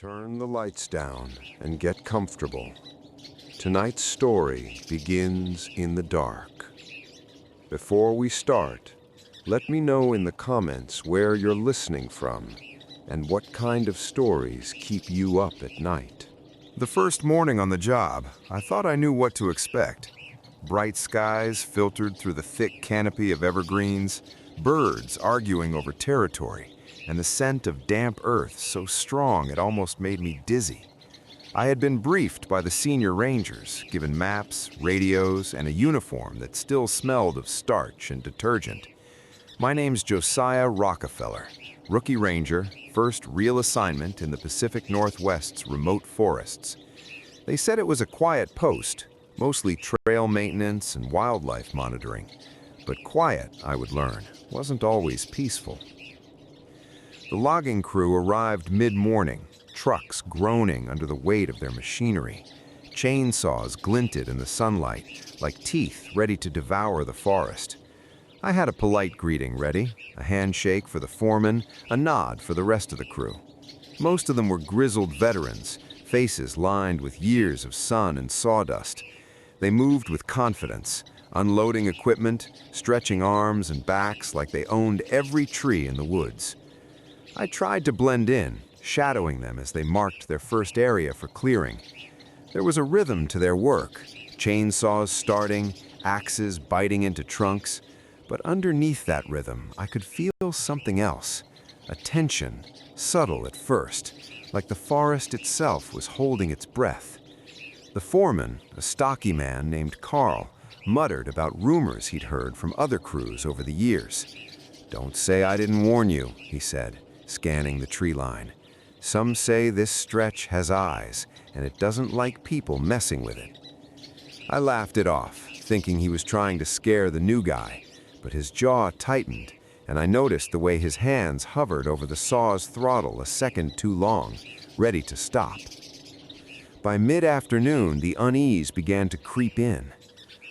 Turn the lights down and get comfortable. Tonight's story begins in the dark. Before we start, let me know in the comments where you're listening from and what kind of stories keep you up at night. The first morning on the job, I thought I knew what to expect. Bright skies filtered through the thick canopy of evergreens, birds arguing over territory, and the scent of damp earth so strong it almost made me dizzy. I had been briefed by the senior rangers, given maps, radios, and a uniform that still smelled of starch and detergent. My name's Josiah Rockefeller, rookie ranger, first real assignment in the Pacific Northwest's remote forests. They said it was a quiet post, mostly trail maintenance and wildlife monitoring. But quiet, I would learn, wasn't always peaceful. The logging crew arrived mid-morning, trucks groaning under the weight of their machinery. Chainsaws glinted in the sunlight, like teeth ready to devour the forest. I had a polite greeting ready, a handshake for the foreman, a nod for the rest of the crew. Most of them were grizzled veterans, faces lined with years of sun and sawdust. They moved with confidence, unloading equipment, stretching arms and backs like they owned every tree in the woods. I tried to blend in, shadowing them as they marked their first area for clearing. There was a rhythm to their work, chainsaws starting, axes biting into trunks. But underneath that rhythm, I could feel something else, a tension, subtle at first, like the forest itself was holding its breath. The foreman, a stocky man named Carl, muttered about rumors he'd heard from other crews over the years. "Don't say I didn't warn you," he said, scanning the tree line. "Some say this stretch has eyes, and it doesn't like people messing with it." I laughed it off, thinking he was trying to scare the new guy, but his jaw tightened, and I noticed the way his hands hovered over the saw's throttle a second too long, ready to stop. By mid-afternoon, the unease began to creep in.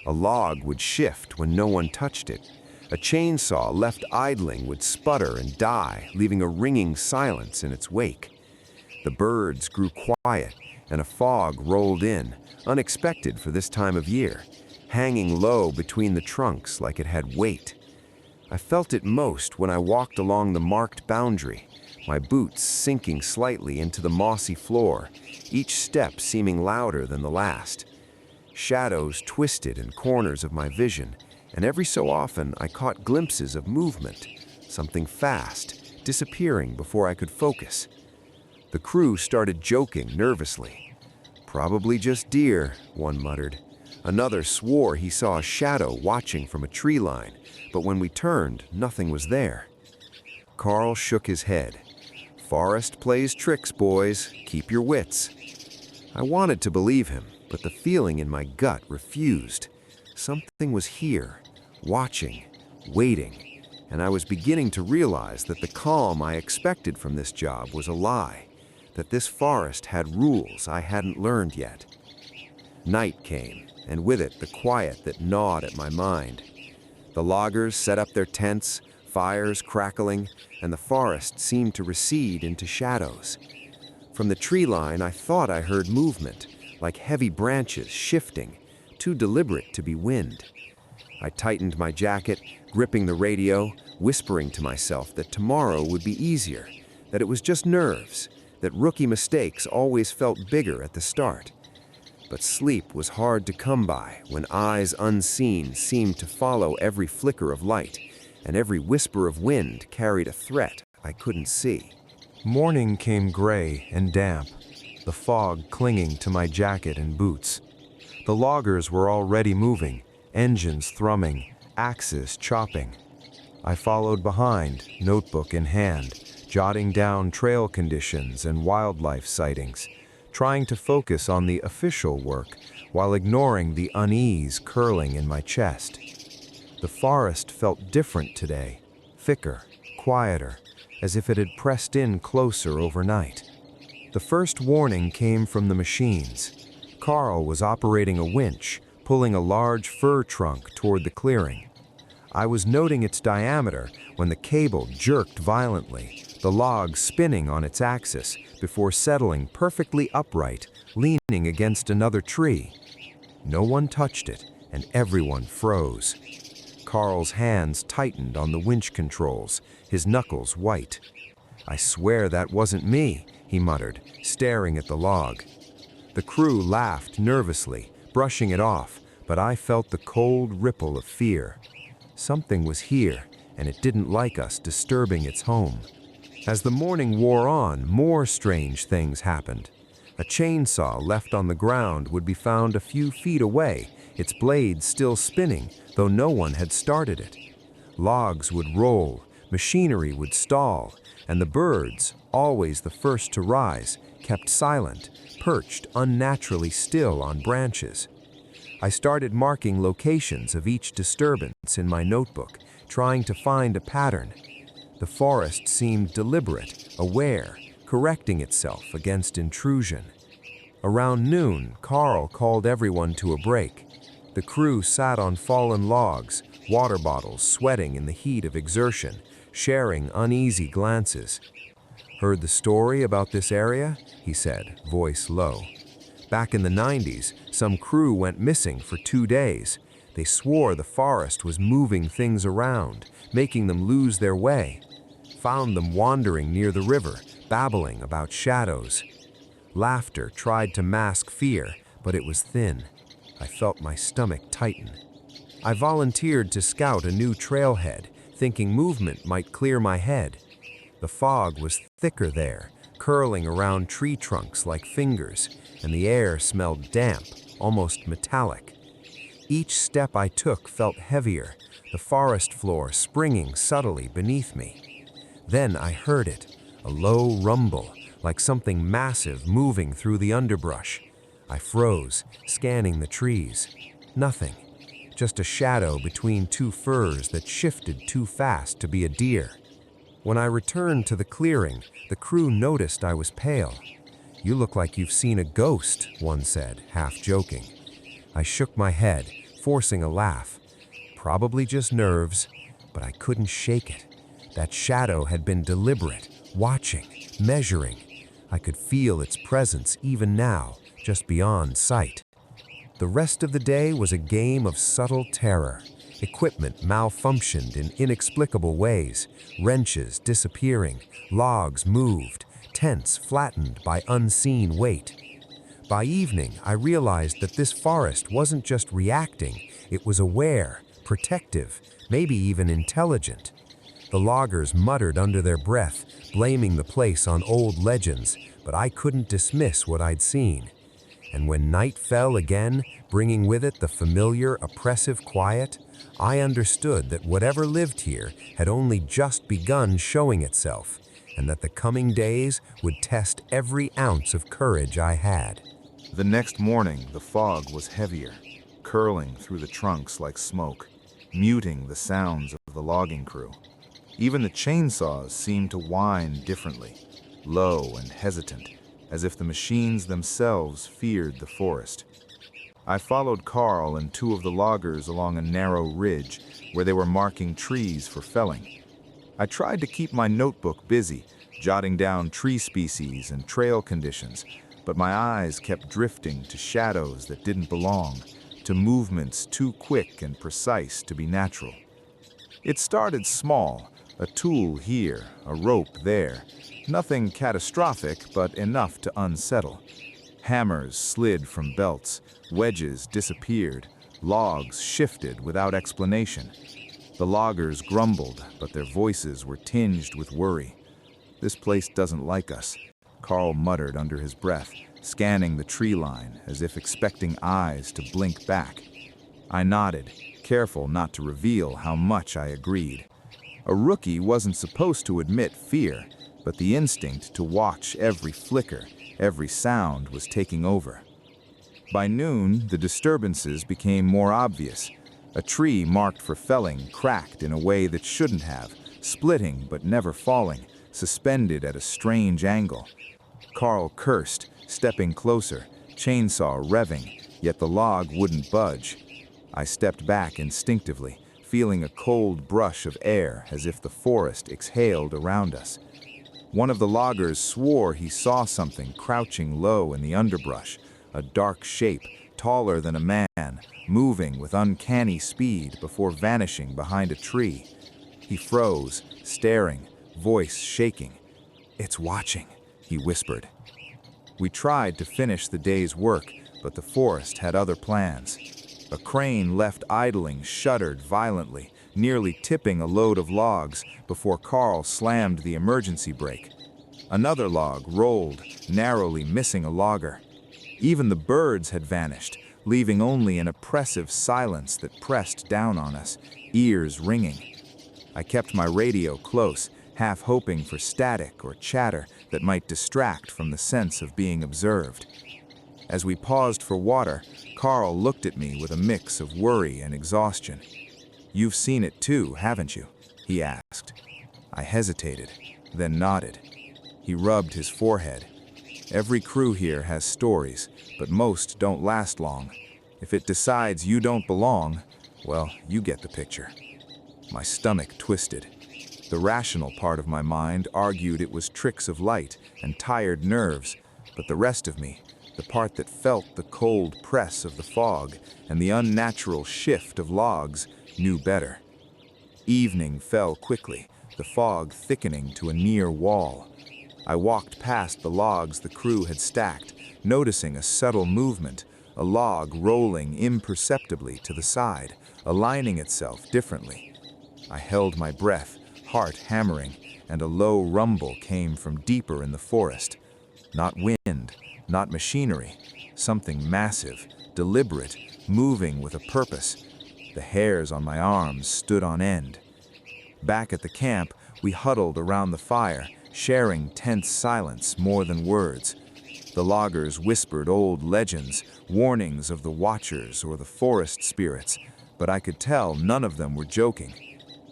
A log would shift when no one touched it. A chainsaw left idling would sputter and die, leaving a ringing silence in its wake. The birds grew quiet, and a fog rolled in, unexpected for this time of year, hanging low between the trunks like it had weight. I felt it most when I walked along the marked boundary, my boots sinking slightly into the mossy floor, each step seeming louder than the last. Shadows twisted in corners of my vision, and every so often I caught glimpses of movement, something fast, disappearing before I could focus. The crew started joking nervously. "Probably just deer," one muttered. Another swore he saw a shadow watching from a tree line, but when we turned, nothing was there. Carl shook his head. "Forest plays tricks, boys. Keep your wits." I wanted to believe him, but the feeling in my gut refused. Something was here, watching, waiting, and I was beginning to realize that the calm I expected from this job was a lie, that this forest had rules I hadn't learned yet. Night came, and with it the quiet that gnawed at my mind. The loggers set up their tents, fires crackling, and the forest seemed to recede into shadows. From the tree line, I thought I heard movement, like heavy branches shifting, too deliberate to be wind. I tightened my jacket, gripping the radio, whispering to myself that tomorrow would be easier, that it was just nerves, that rookie mistakes always felt bigger at the start. But sleep was hard to come by when eyes unseen seemed to follow every flicker of light, and every whisper of wind carried a threat I couldn't see. Morning came gray and damp, the fog clinging to my jacket and boots. The loggers were already moving, engines thrumming, axes chopping. I followed behind, notebook in hand, jotting down trail conditions and wildlife sightings, trying to focus on the official work while ignoring the unease curling in my chest. The forest felt different today, thicker, quieter, as if it had pressed in closer overnight. The first warning came from the machines. Carl was operating a winch, pulling a large fir trunk toward the clearing. I was noting its diameter when the cable jerked violently, the log spinning on its axis before settling perfectly upright, leaning against another tree. No one touched it, and everyone froze. Carl's hands tightened on the winch controls, his knuckles white. "I swear that wasn't me," he muttered, staring at the log. The crew laughed nervously, brushing it off, but I felt the cold ripple of fear. Something was here, and it didn't like us disturbing its home. As the morning wore on, more strange things happened. A chainsaw left on the ground would be found a few feet away, its blades still spinning, though no one had started it. Logs would roll, machinery would stall, and the birds, always the first to rise, kept silent, perched unnaturally still on branches. I started marking locations of each disturbance in my notebook, trying to find a pattern. The forest seemed deliberate, aware, correcting itself against intrusion. Around noon, Carl called everyone to a break. The crew sat on fallen logs, water bottles sweating in the heat of exertion, sharing uneasy glances. "Heard the story about this area?" he said, voice low. "Back in the 90s, some crew went missing for 2 days. They swore the forest was moving things around, making them lose their way. Found them wandering near the river, babbling about shadows." Laughter tried to mask fear, but it was thin. I felt my stomach tighten. I volunteered to scout a new trailhead, thinking movement might clear my head. The fog was thicker there, curling around tree trunks like fingers, and the air smelled damp, almost metallic. Each step I took felt heavier, the forest floor springing subtly beneath me. Then I heard it, a low rumble, like something massive moving through the underbrush. I froze, scanning the trees. Nothing, just a shadow between two firs that shifted too fast to be a deer. When I returned to the clearing, the crew noticed I was pale. "You look like you've seen a ghost," one said, half joking. I shook my head, forcing a laugh. Probably just nerves, but I couldn't shake it. That shadow had been deliberate, watching, measuring. I could feel its presence even now, just beyond sight. The rest of the day was a game of subtle terror. Equipment malfunctioned in inexplicable ways, wrenches disappearing, logs moved, tents flattened by unseen weight. By evening, I realized that this forest wasn't just reacting, it was aware, protective, maybe even intelligent. The loggers muttered under their breath, blaming the place on old legends, but I couldn't dismiss what I'd seen. And when night fell again, bringing with it the familiar, oppressive quiet, I understood that whatever lived here had only just begun showing itself, and that the coming days would test every ounce of courage I had. The next morning, the fog was heavier, curling through the trunks like smoke, muting the sounds of the logging crew. Even the chainsaws seemed to whine differently, low and hesitant, as if the machines themselves feared the forest. I followed Carl and 2 of the loggers along a narrow ridge where they were marking trees for felling. I tried to keep my notebook busy, jotting down tree species and trail conditions, but my eyes kept drifting to shadows that didn't belong, to movements too quick and precise to be natural. It started small, a tool here, a rope there. Nothing catastrophic, but enough to unsettle. Hammers slid from belts, wedges disappeared, logs shifted without explanation. The loggers grumbled, but their voices were tinged with worry. "This place doesn't like us," Carl muttered under his breath, scanning the tree line as if expecting eyes to blink back. I nodded, careful not to reveal how much I agreed. A rookie wasn't supposed to admit fear, but the instinct to watch every flicker, every sound was taking over. By noon, the disturbances became more obvious. A tree marked for felling cracked in a way that shouldn't have, splitting but never falling, suspended at a strange angle. Carl cursed, stepping closer, chainsaw revving, yet the log wouldn't budge. I stepped back instinctively, feeling a cold brush of air as if the forest exhaled around us. One of the loggers swore he saw something crouching low in the underbrush, a dark shape, taller than a man, moving with uncanny speed before vanishing behind a tree. He froze, staring, voice shaking. "It's watching," he whispered. We tried to finish the day's work, but the forest had other plans. A crane left idling shuddered violently, nearly tipping a load of logs before Carl slammed the emergency brake. Another log rolled, narrowly missing a logger. Even the birds had vanished, leaving only an oppressive silence that pressed down on us, ears ringing. I kept my radio close, half hoping for static or chatter that might distract from the sense of being observed. As we paused for water, Carl looked at me with a mix of worry and exhaustion. "You've seen it too, haven't you?" he asked. I hesitated, then nodded. He rubbed his forehead. "Every crew here has stories, but most don't last long. If it decides you don't belong, well, you get the picture." My stomach twisted. The rational part of my mind argued it was tricks of light and tired nerves, but the rest of me, the part that felt the cold press of the fog and the unnatural shift of logs, knew better. Evening fell quickly, the fog thickening to a near wall. I walked past the logs the crew had stacked, noticing a subtle movement, a log rolling imperceptibly to the side, aligning itself differently. I held my breath, heart hammering, and a low rumble came from deeper in the forest. Not wind, not machinery, something massive, deliberate, moving with a purpose. The hairs on my arms stood on end. Back at the camp, we huddled around the fire, sharing tense silence more than words. The loggers whispered old legends, warnings of the watchers or the forest spirits, but I could tell none of them were joking.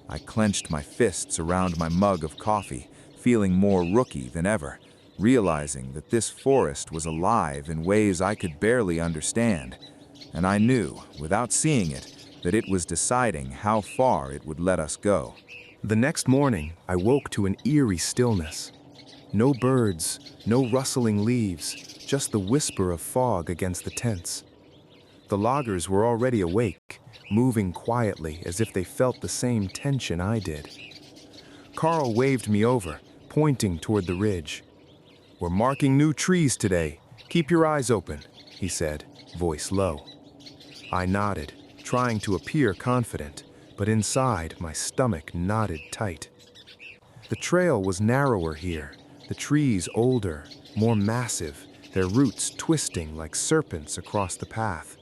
I clenched my fists around my mug of coffee, feeling more rookie than ever, realizing that this forest was alive in ways I could barely understand. And I knew, without seeing it, that it was deciding how far it would let us go. The next morning, I woke to an eerie stillness. No birds, no rustling leaves, just the whisper of fog against the tents. The loggers were already awake, moving quietly as if they felt the same tension I did. Carl waved me over, pointing toward the ridge. "We're marking new trees today. Keep your eyes open," he said, voice low. I nodded, trying to appear confident, but inside my stomach knotted tight. The trail was narrower here, the trees older, more massive, their roots twisting like serpents across the path.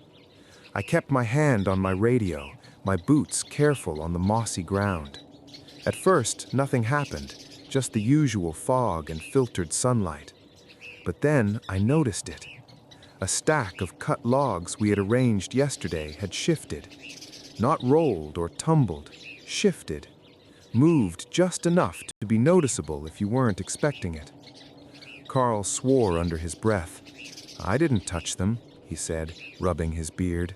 I kept my hand on my radio, my boots careful on the mossy ground. At first, nothing happened, just the usual fog and filtered sunlight. But then I noticed it. A stack of cut logs we had arranged yesterday had shifted. Not rolled or tumbled, shifted. Moved just enough to be noticeable if you weren't expecting it. Carl swore under his breath. "I didn't touch them," he said, rubbing his beard.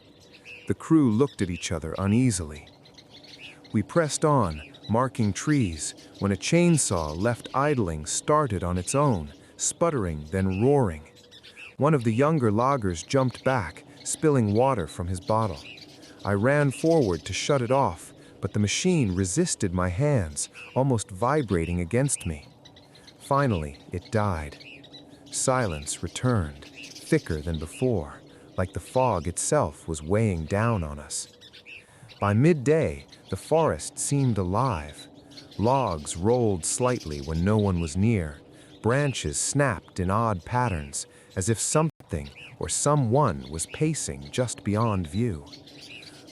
The crew looked at each other uneasily. We pressed on, marking trees, when a chainsaw left idling started on its own, sputtering, then roaring. One of the younger loggers jumped back, spilling water from his bottle. I ran forward to shut it off, but the machine resisted my hands, almost vibrating against me. Finally, it died. Silence returned, thicker than before, like the fog itself was weighing down on us. By midday, the forest seemed alive. Logs rolled slightly when no one was near. Branches snapped in odd patterns, as if something or someone was pacing just beyond view.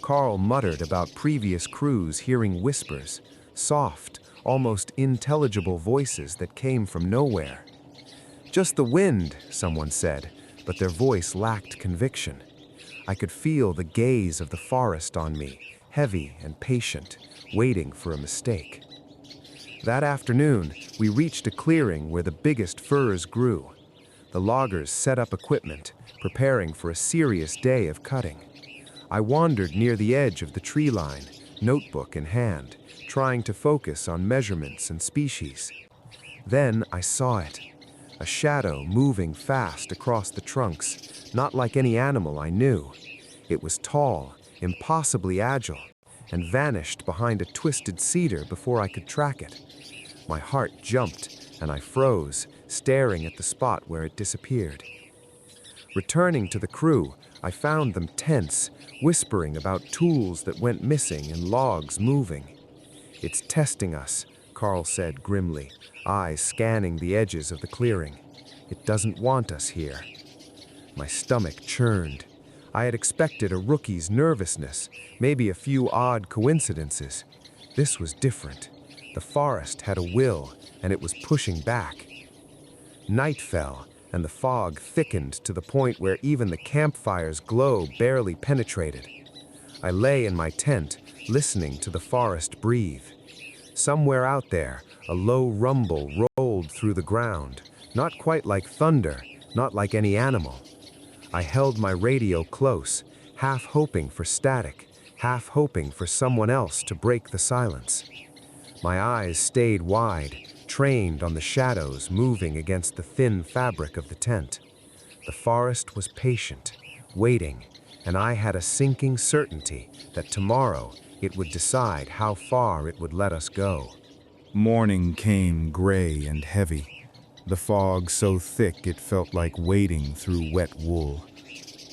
Carl muttered about previous crews hearing whispers, soft, almost intelligible voices that came from nowhere. "Just the wind," someone said, but their voice lacked conviction. I could feel the gaze of the forest on me, heavy and patient, waiting for a mistake. That afternoon, we reached a clearing where the biggest firs grew. The loggers set up equipment, preparing for a serious day of cutting. I wandered near the edge of the tree line, notebook in hand, trying to focus on measurements and species. Then I saw it. A shadow moving fast across the trunks, not like any animal I knew. It was tall, impossibly agile, and vanished behind a twisted cedar before I could track it. My heart jumped, and I froze, staring at the spot where it disappeared. Returning to the crew, I found them tense, whispering about tools that went missing and logs moving. "It's testing us," Carl said grimly, eyes scanning the edges of the clearing. "It doesn't want us here." My stomach churned. I had expected a rookie's nervousness, maybe a few odd coincidences. This was different. The forest had a will, and it was pushing back. Night fell, and the fog thickened to the point where even the campfire's glow barely penetrated. I lay in my tent, listening to the forest breathe. Somewhere out there, a low rumble rolled through the ground, not quite like thunder, not like any animal. I held my radio close, half hoping for static, half hoping for someone else to break the silence. My eyes stayed wide, trained on the shadows moving against the thin fabric of the tent. The forest was patient, waiting, and I had a sinking certainty that tomorrow it would decide how far it would let us go. Morning came gray and heavy, the fog so thick it felt like wading through wet wool.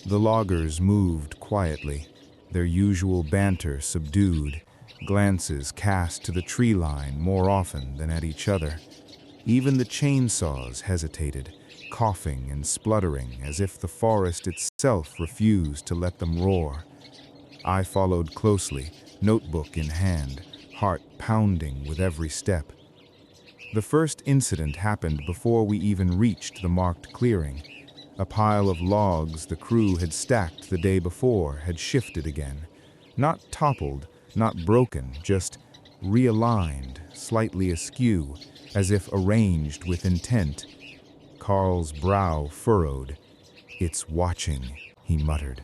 The loggers moved quietly, their usual banter subdued, glances cast to the tree line more often than at each other. Even the chainsaws hesitated, coughing and spluttering as if the forest itself refused to let them roar. I followed closely, notebook in hand, heart pounding with every step. The first incident happened before we even reached the marked clearing. A pile of logs the crew had stacked the day before had shifted again. Not toppled, not broken, just realigned, slightly askew, as if arranged with intent. Carl's brow furrowed. "It's watching," he muttered.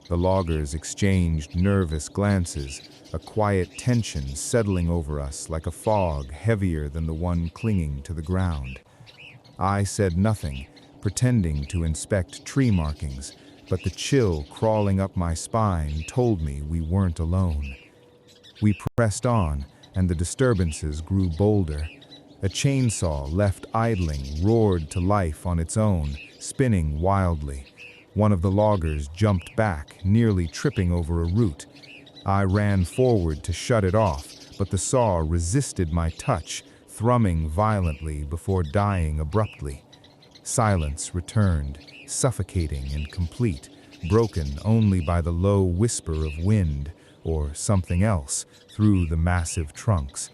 The loggers exchanged nervous glances, a quiet tension settling over us like a fog heavier than the one clinging to the ground. I said nothing, pretending to inspect tree markings, but the chill crawling up my spine told me we weren't alone. We pressed on, and the disturbances grew bolder. A chainsaw left idling roared to life on its own, spinning wildly. One of the loggers jumped back, nearly tripping over a root. I ran forward to shut it off, but the saw resisted my touch, thrumming violently before dying abruptly. Silence returned, suffocating and complete, broken only by the low whisper of wind, or something else, through the massive trunks.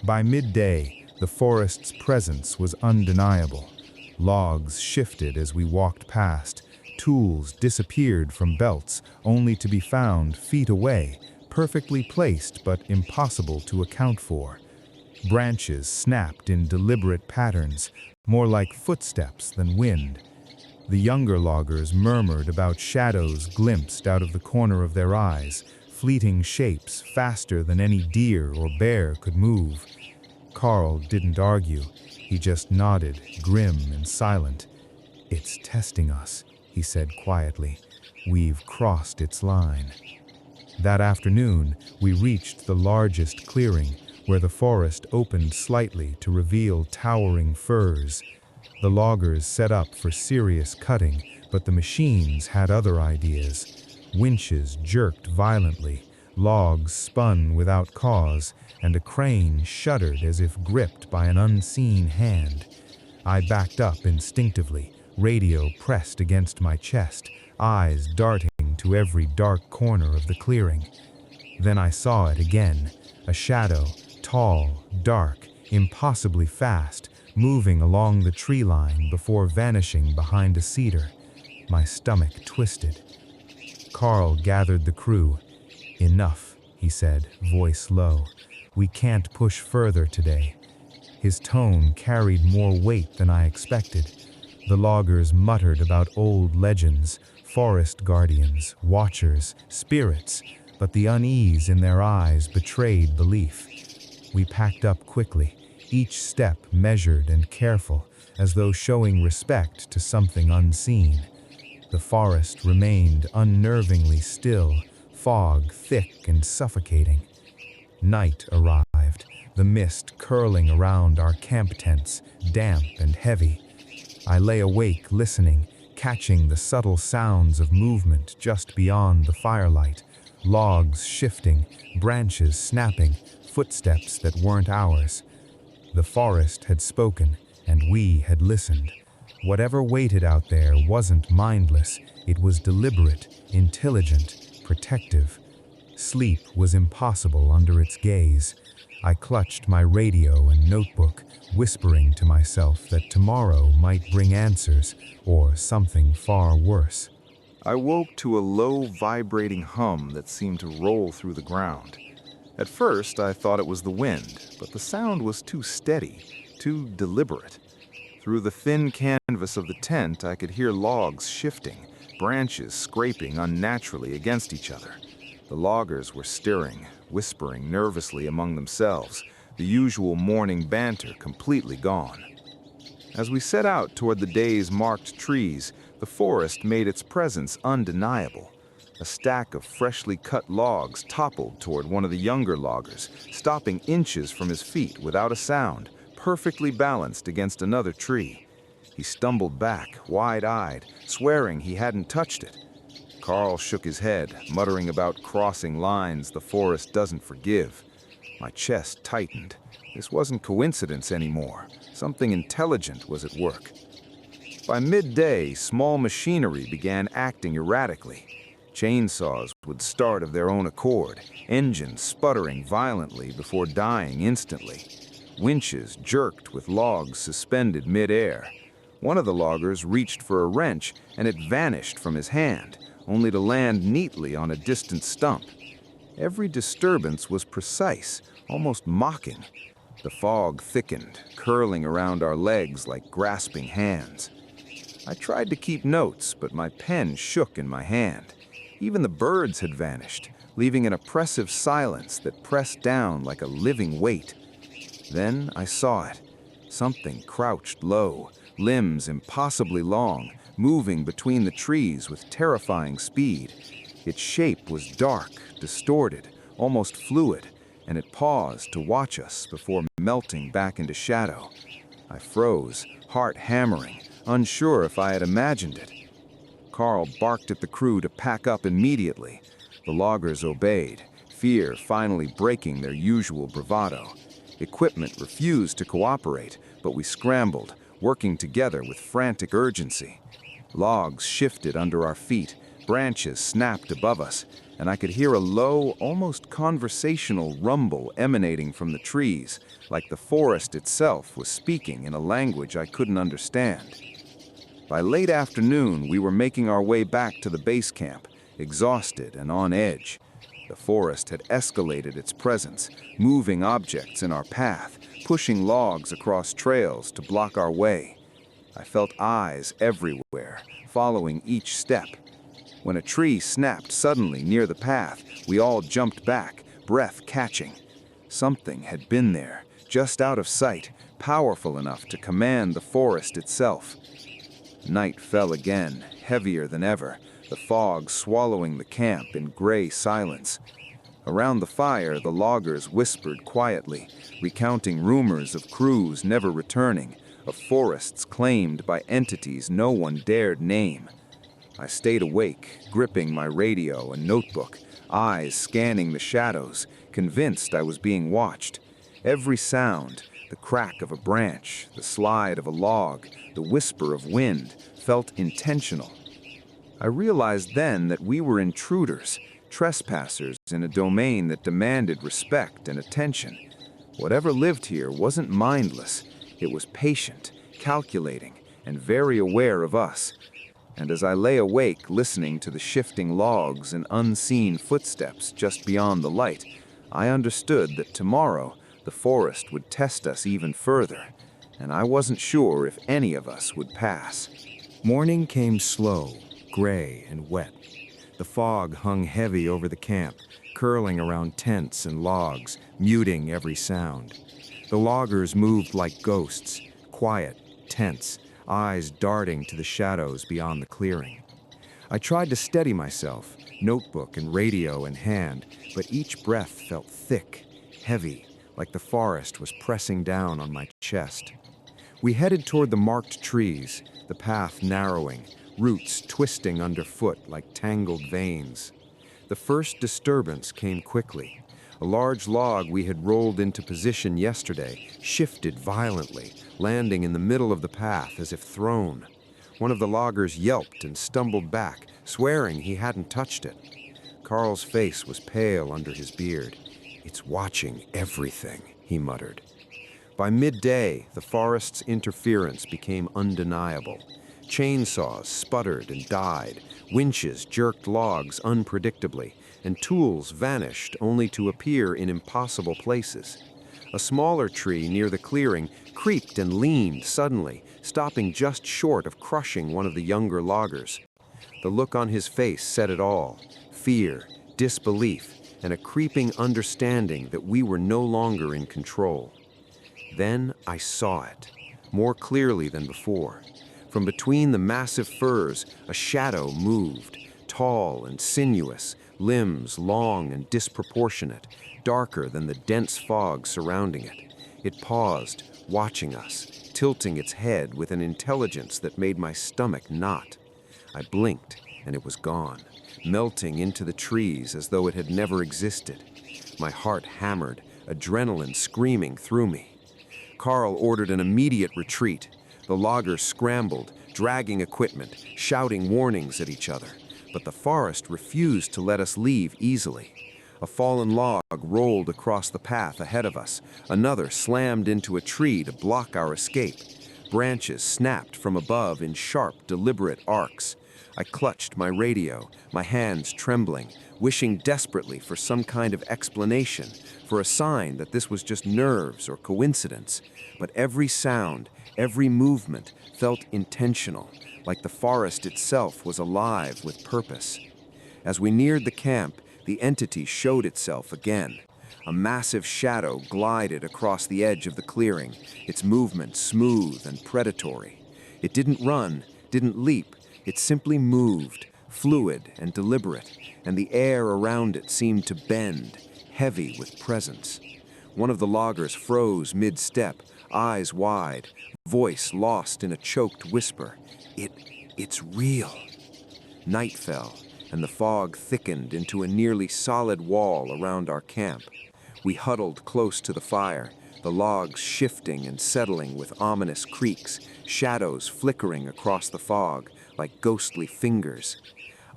By midday, the forest's presence was undeniable. Logs shifted as we walked past. Tools disappeared from belts, only to be found feet away, perfectly placed but impossible to account for. Branches snapped in deliberate patterns, more like footsteps than wind. The younger loggers murmured about shadows glimpsed out of the corner of their eyes, fleeting shapes faster than any deer or bear could move. Carl didn't argue. He just nodded, grim and silent. "It's testing us," he said quietly. "We've crossed its line." That afternoon, we reached the largest clearing, where the forest opened slightly to reveal towering firs. The loggers set up for serious cutting, but the machines had other ideas. Winches jerked violently, logs spun without cause, and a crane shuddered as if gripped by an unseen hand. I backed up instinctively, radio pressed against my chest, eyes darting to every dark corner of the clearing. Then I saw it again, a shadow, tall, dark, impossibly fast, moving along the tree line before vanishing behind a cedar. My stomach twisted. Carl gathered the crew. "Enough," he said, voice low. "We can't push further today." His tone carried more weight than I expected. The loggers muttered about old legends, forest guardians, watchers, spirits, but the unease in their eyes betrayed belief. We packed up quickly, each step measured and careful, as though showing respect to something unseen. The forest remained unnervingly still, fog thick and suffocating. Night arrived, the mist curling around our camp tents, damp and heavy. I lay awake listening, catching the subtle sounds of movement just beyond the firelight, logs shifting, branches snapping, footsteps that weren't ours. The forest had spoken, and we had listened. Whatever waited out there wasn't mindless, it was deliberate, intelligent, protective. Sleep was impossible under its gaze. I clutched my radio and notebook, whispering to myself that tomorrow might bring answers, or something far worse. I woke to a low, vibrating hum that seemed to roll through the ground. At first, I thought it was the wind, but the sound was too steady, too deliberate. Through the thin canvas of the tent, I could hear logs shifting, branches scraping unnaturally against each other. The loggers were stirring, whispering nervously among themselves, the usual morning banter completely gone. As we set out toward the day's marked trees, the forest made its presence undeniable. A stack of freshly cut logs toppled toward one of the younger loggers, stopping inches from his feet without a sound, perfectly balanced against another tree. He stumbled back, wide-eyed, swearing he hadn't touched it. Carl shook his head, muttering about crossing lines the forest doesn't forgive. My chest tightened. This wasn't coincidence anymore. Something intelligent was at work. By midday, small machinery began acting erratically. Chainsaws would start of their own accord, engines sputtering violently before dying instantly. Winches jerked with logs suspended mid-air. One of the loggers reached for a wrench, and it vanished from his hand, only to land neatly on a distant stump. Every disturbance was precise, almost mocking. The fog thickened, curling around our legs like grasping hands. I tried to keep notes, but my pen shook in my hand. Even the birds had vanished, leaving an oppressive silence that pressed down like a living weight. Then I saw it. Something crouched low, limbs impossibly long, moving between the trees with terrifying speed. Its shape was dark, distorted, almost fluid, and it paused to watch us before melting back into shadow. I froze, heart hammering, unsure if I had imagined it. Carl barked at the crew to pack up immediately. The loggers obeyed, fear finally breaking their usual bravado. Equipment refused to cooperate, but we scrambled, working together with frantic urgency. Logs shifted under our feet, branches snapped above us, and I could hear a low, almost conversational rumble emanating from the trees, like the forest itself was speaking in a language I couldn't understand. By late afternoon, we were making our way back to the base camp, exhausted and on edge. The forest had escalated its presence, moving objects in our path, pushing logs across trails to block our way. I felt eyes everywhere, following each step. When a tree snapped suddenly near the path, we all jumped back, breath catching. Something had been there, just out of sight, powerful enough to command the forest itself. Night fell again, heavier than ever, the fog swallowing the camp in gray silence. Around the fire, the loggers whispered quietly, recounting rumors of crews never returning, of forests claimed by entities no one dared name. I stayed awake, gripping my radio and notebook, eyes scanning the shadows, convinced I was being watched. Every sound, the crack of a branch, the slide of a log, the whisper of wind, felt intentional. I realized then that we were intruders, trespassers in a domain that demanded respect and attention. Whatever lived here wasn't mindless. It was patient, calculating, and very aware of us. And as I lay awake listening to the shifting logs and unseen footsteps just beyond the light, I understood that tomorrow the forest would test us even further, and I wasn't sure if any of us would pass. Morning came slow, gray and wet. The fog hung heavy over the camp, curling around tents and logs, muting every sound. The loggers moved like ghosts, quiet, tense, eyes darting to the shadows beyond the clearing. I tried to steady myself, notebook and radio in hand, but each breath felt thick, heavy, like the forest was pressing down on my chest. We headed toward the marked trees, the path narrowing, roots twisting underfoot like tangled veins. The first disturbance came quickly. A large log we had rolled into position yesterday shifted violently, landing in the middle of the path as if thrown. One of the loggers yelped and stumbled back, swearing he hadn't touched it. Carl's face was pale under his beard. "It's watching everything," he muttered. By midday, the forest's interference became undeniable. Chainsaws sputtered and died, winches jerked logs unpredictably, and tools vanished only to appear in impossible places. A smaller tree near the clearing creaked and leaned suddenly, stopping just short of crushing one of the younger loggers. The look on his face said it all: fear, disbelief, and a creeping understanding that we were no longer in control. Then I saw it, more clearly than before. From between the massive firs, a shadow moved, tall and sinuous, limbs long and disproportionate, darker than the dense fog surrounding it. It paused, watching us, tilting its head with an intelligence that made my stomach knot. I blinked, and it was gone, melting into the trees as though it had never existed. My heart hammered, adrenaline screaming through me. Carl ordered an immediate retreat. The loggers scrambled, dragging equipment, shouting warnings at each other. But the forest refused to let us leave easily. A fallen log rolled across the path ahead of us. Another slammed into a tree to block our escape. Branches snapped from above in sharp, deliberate arcs. I clutched my radio, my hands trembling, wishing desperately for some kind of explanation, for a sign that this was just nerves or coincidence. But every sound, every movement felt intentional, like the forest itself was alive with purpose. As we neared the camp, the entity showed itself again. A massive shadow glided across the edge of the clearing, its movement smooth and predatory. It didn't run, didn't leap, it simply moved, fluid and deliberate, and the air around it seemed to bend, heavy with presence. One of the loggers froze mid-step, eyes wide, voice lost in a choked whisper. It's real." Night fell, and the fog thickened into a nearly solid wall around our camp. We huddled close to the fire, the logs shifting and settling with ominous creaks, shadows flickering across the fog like ghostly fingers.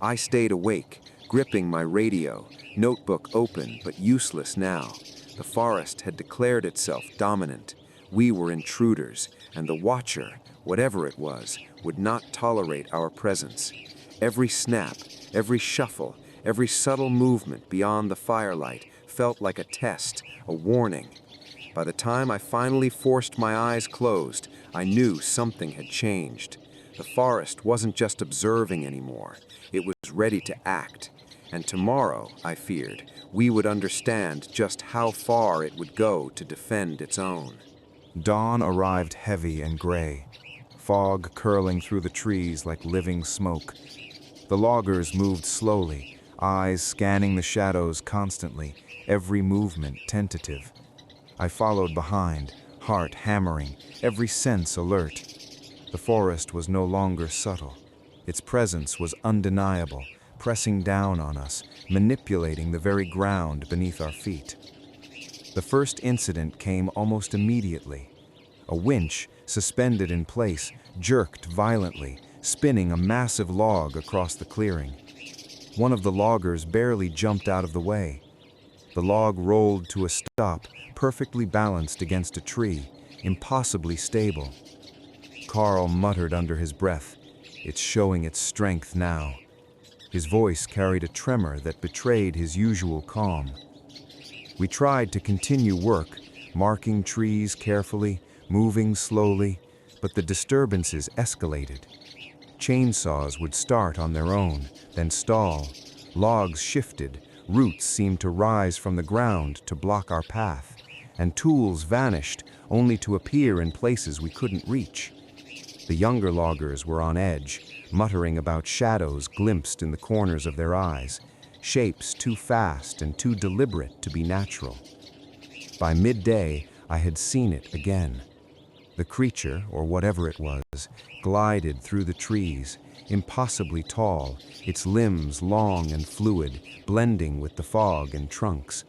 I stayed awake, gripping my radio, notebook open but useless now. The forest had declared itself dominant. We were intruders, and the watcher, whatever it was, would not tolerate our presence. Every snap, every shuffle, every subtle movement beyond the firelight felt like a test, a warning. By the time I finally forced my eyes closed, I knew something had changed. The forest wasn't just observing anymore. It was ready to act. And tomorrow, I feared, we would understand just how far it would go to defend its own. Dawn arrived heavy and gray, fog curling through the trees like living smoke. The loggers moved slowly, eyes scanning the shadows constantly, every movement tentative. I followed behind, heart hammering, every sense alert. The forest was no longer subtle. Its presence was undeniable, pressing down on us, manipulating the very ground beneath our feet. The first incident came almost immediately. A winch, suspended in place, jerked violently, spinning a massive log across the clearing. One of the loggers barely jumped out of the way. The log rolled to a stop, perfectly balanced against a tree, impossibly stable. Carl muttered under his breath, "It's showing its strength now." His voice carried a tremor that betrayed his usual calm. We tried to continue work, marking trees carefully, moving slowly, but the disturbances escalated. Chainsaws would start on their own, then stall. Logs shifted, roots seemed to rise from the ground to block our path, and tools vanished only to appear in places we couldn't reach. The younger loggers were on edge, muttering about shadows glimpsed in the corners of their eyes, shapes too fast and too deliberate to be natural. By midday, I had seen it again. The creature, or whatever it was, glided through the trees, impossibly tall, its limbs long and fluid, blending with the fog and trunks.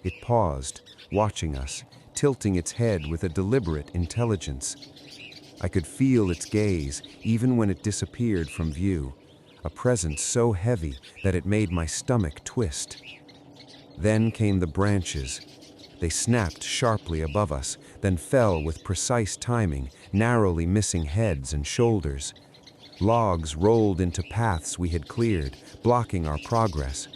It paused, watching us, tilting its head with a deliberate intelligence. I could feel its gaze even when it disappeared from view, a presence so heavy that it made my stomach twist. Then came the branches. They snapped sharply above us, then fell with precise timing, narrowly missing heads and shoulders. Logs rolled into paths we had cleared, blocking our progress.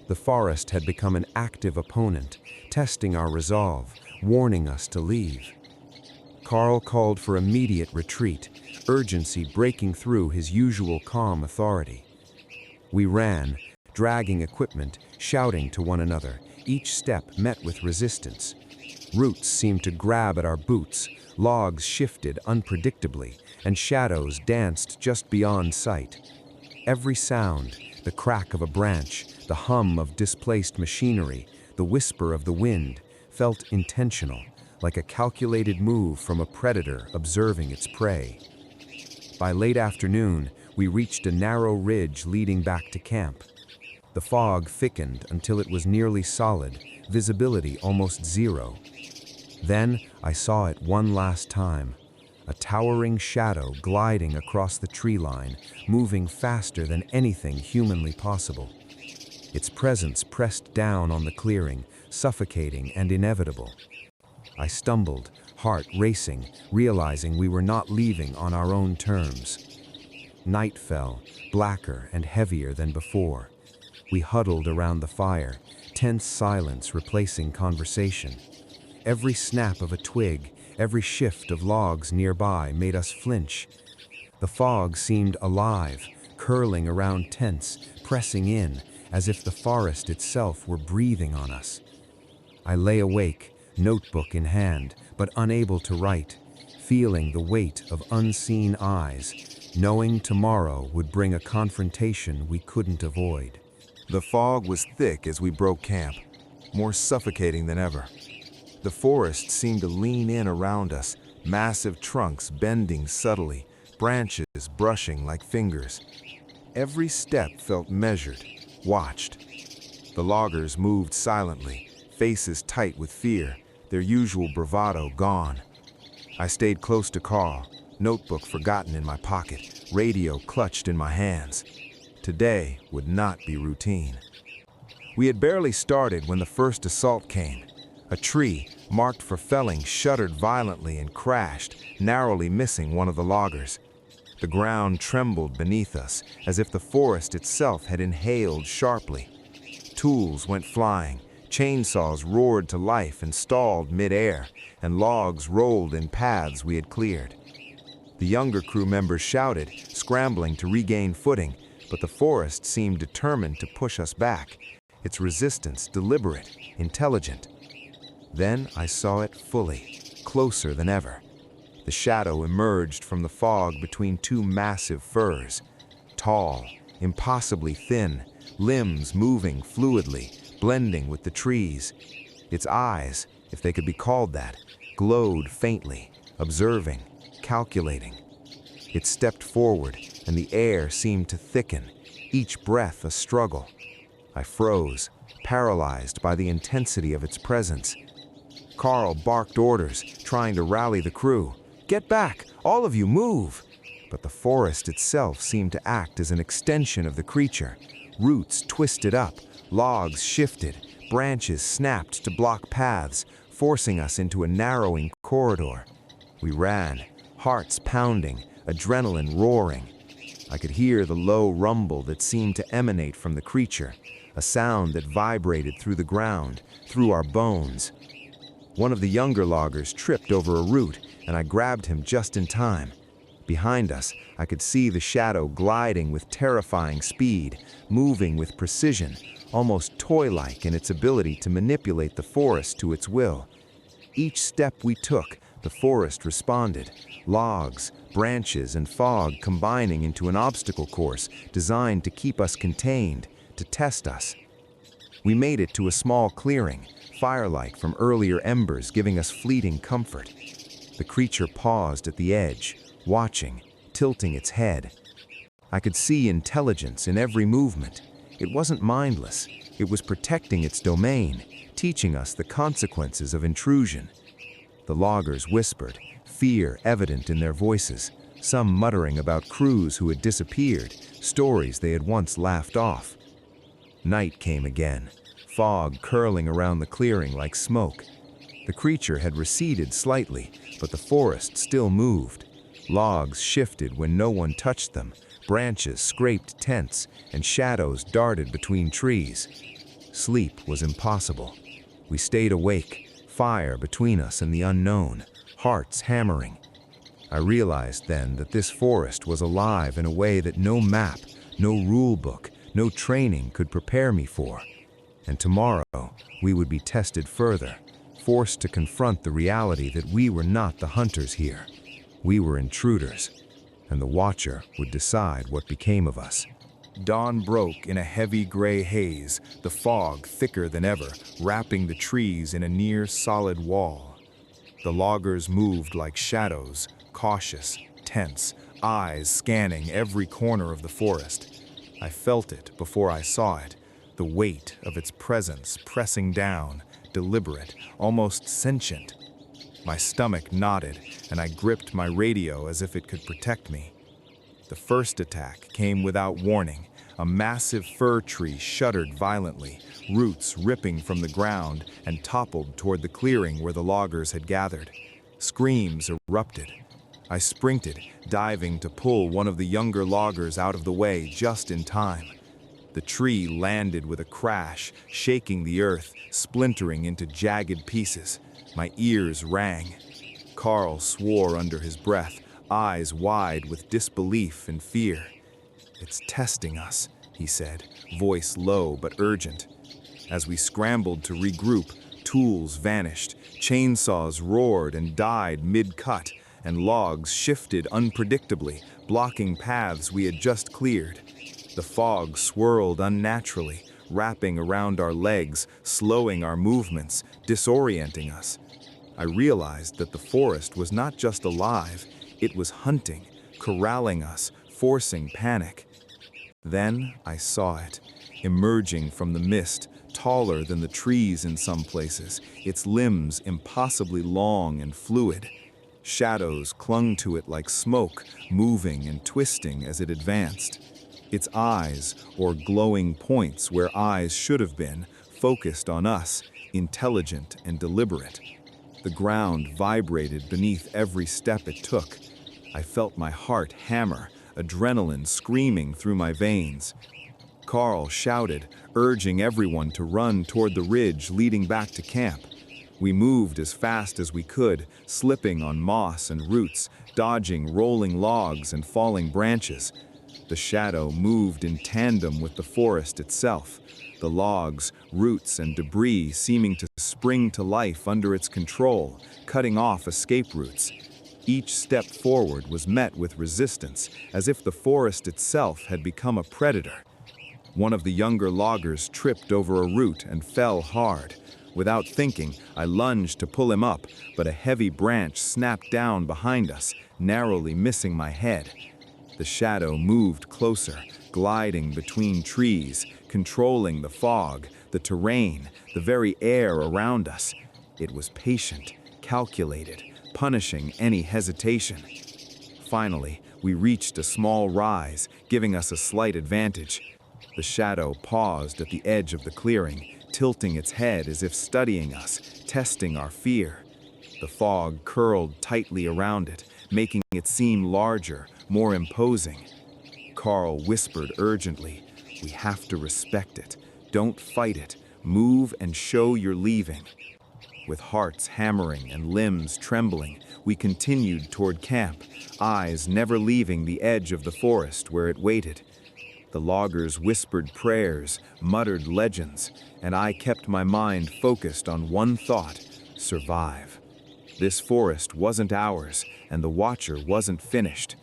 The forest had become an active opponent, testing our resolve, warning us to leave. Carl called for immediate retreat, urgency breaking through his usual calm authority. We ran, dragging equipment, shouting to one another. Each step met with resistance. Roots seemed to grab at our boots, logs shifted unpredictably, and shadows danced just beyond sight. Every sound, the crack of a branch, the hum of displaced machinery, the whisper of the wind, felt intentional, like a calculated move from a predator observing its prey. By late afternoon, we reached a narrow ridge leading back to camp. The fog thickened until it was nearly solid, visibility almost zero. Then I saw it one last time, a towering shadow gliding across the tree line, moving faster than anything humanly possible. Its presence pressed down on the clearing, suffocating and inevitable. I stumbled, heart racing, realizing we were not leaving on our own terms. Night fell, blacker and heavier than before. We huddled around the fire, tense silence replacing conversation. Every snap of a twig, every shift of logs nearby made us flinch. The fog seemed alive, curling around tents, pressing in, as if the forest itself were breathing on us. I lay awake, notebook in hand, but unable to write, feeling the weight of unseen eyes, knowing tomorrow would bring a confrontation we couldn't avoid. The fog was thick as we broke camp, more suffocating than ever. The forest seemed to lean in around us, massive trunks bending subtly, branches brushing like fingers. Every step felt measured, watched. The loggers moved silently, faces tight with fear, their usual bravado gone. I stayed close to Carl, notebook forgotten in my pocket, radio clutched in my hands. Today would not be routine. We had barely started when the first assault came. A tree, marked for felling, shuddered violently and crashed, narrowly missing one of the loggers. The ground trembled beneath us, as if the forest itself had inhaled sharply. Tools went flying, chainsaws roared to life and stalled mid-air, and logs rolled in paths we had cleared. The younger crew members shouted, scrambling to regain footing, but the forest seemed determined to push us back, its resistance deliberate, intelligent. Then I saw it fully, closer than ever. The shadow emerged from the fog between two massive firs. Tall, impossibly thin, limbs moving fluidly, blending with the trees. Its eyes, if they could be called that, glowed faintly, observing, calculating. It stepped forward, and the air seemed to thicken, each breath a struggle. I froze, paralyzed by the intensity of its presence. Carl barked orders, trying to rally the crew. "Get back! All of you, move!" But the forest itself seemed to act as an extension of the creature. Roots twisted up, logs shifted, branches snapped to block paths, forcing us into a narrowing corridor. We ran, hearts pounding, adrenaline roaring. I could hear the low rumble that seemed to emanate from the creature, a sound that vibrated through the ground, through our bones. One of the younger loggers tripped over a root, and I grabbed him just in time. Behind us, I could see the shadow gliding with terrifying speed, moving with precision, almost toy-like in its ability to manipulate the forest to its will. Each step we took, the forest responded. Logs, branches, and fog combining into an obstacle course designed to keep us contained, to test us. We made it to a small clearing, firelight from earlier embers giving us fleeting comfort. The creature paused at the edge, watching, tilting its head. I could see intelligence in every movement. It wasn't mindless. It was protecting its domain, teaching us the consequences of intrusion. The loggers whispered, fear evident in their voices, some muttering about crews who had disappeared, stories they had once laughed off. Night came again, fog curling around the clearing like smoke. The creature had receded slightly, but the forest still moved. Logs shifted when no one touched them, branches scraped tents, and shadows darted between trees. Sleep was impossible. We stayed awake, fire between us and the unknown, hearts hammering. I realized then that this forest was alive in a way that no map, no rule book, no training could prepare me for. And tomorrow, we would be tested further, forced to confront the reality that we were not the hunters here. We were intruders, and the Watcher would decide what became of us. Dawn broke in a heavy gray haze, the fog thicker than ever, wrapping the trees in a near-solid wall. The loggers moved like shadows, cautious, tense, eyes scanning every corner of the forest. I felt it before I saw it, the weight of its presence pressing down, deliberate, almost sentient. My stomach knotted, and I gripped my radio as if it could protect me. The first attack came without warning. A massive fir tree shuddered violently, roots ripping from the ground, and toppled toward the clearing where the loggers had gathered. Screams erupted. I sprinted, diving to pull one of the younger loggers out of the way just in time. The tree landed with a crash, shaking the earth, splintering into jagged pieces. My ears rang. Carl swore under his breath, eyes wide with disbelief and fear. "It's testing us," he said, voice low but urgent. As we scrambled to regroup, tools vanished, chainsaws roared and died mid-cut, and logs shifted unpredictably, blocking paths we had just cleared. The fog swirled unnaturally, wrapping around our legs, slowing our movements, disorienting us. I realized that the forest was not just alive, it was hunting, corralling us, forcing panic. Then I saw it, emerging from the mist, taller than the trees in some places, its limbs impossibly long and fluid. Shadows clung to it like smoke, moving and twisting as it advanced. Its eyes, or glowing points where eyes should have been, focused on us, intelligent and deliberate. The ground vibrated beneath every step it took. I felt my heart hammer, adrenaline screaming through my veins. Carl shouted, urging everyone to run toward the ridge leading back to camp. We moved as fast as we could, slipping on moss and roots, dodging rolling logs and falling branches. The shadow moved in tandem with the forest itself, the logs, roots, and debris seeming to spring to life under its control, cutting off escape routes. Each step forward was met with resistance, as if the forest itself had become a predator. One of the younger loggers tripped over a root and fell hard. Without thinking, I lunged to pull him up, but a heavy branch snapped down behind us, narrowly missing my head. The shadow moved closer, gliding between trees, controlling the fog, the terrain, the very air around us. It was patient, calculated, punishing any hesitation. Finally, we reached a small rise, giving us a slight advantage. The shadow paused at the edge of the clearing, tilting its head as if studying us, testing our fear. The fog curled tightly around it, making it seem larger, more imposing. Carl whispered urgently, "We have to respect it. Don't fight it. Move and show you're leaving." With hearts hammering and limbs trembling, we continued toward camp, eyes never leaving the edge of the forest where it waited. The loggers whispered prayers, muttered legends, and I kept my mind focused on one thought: survive. This forest wasn't ours, and the Watcher wasn't finished.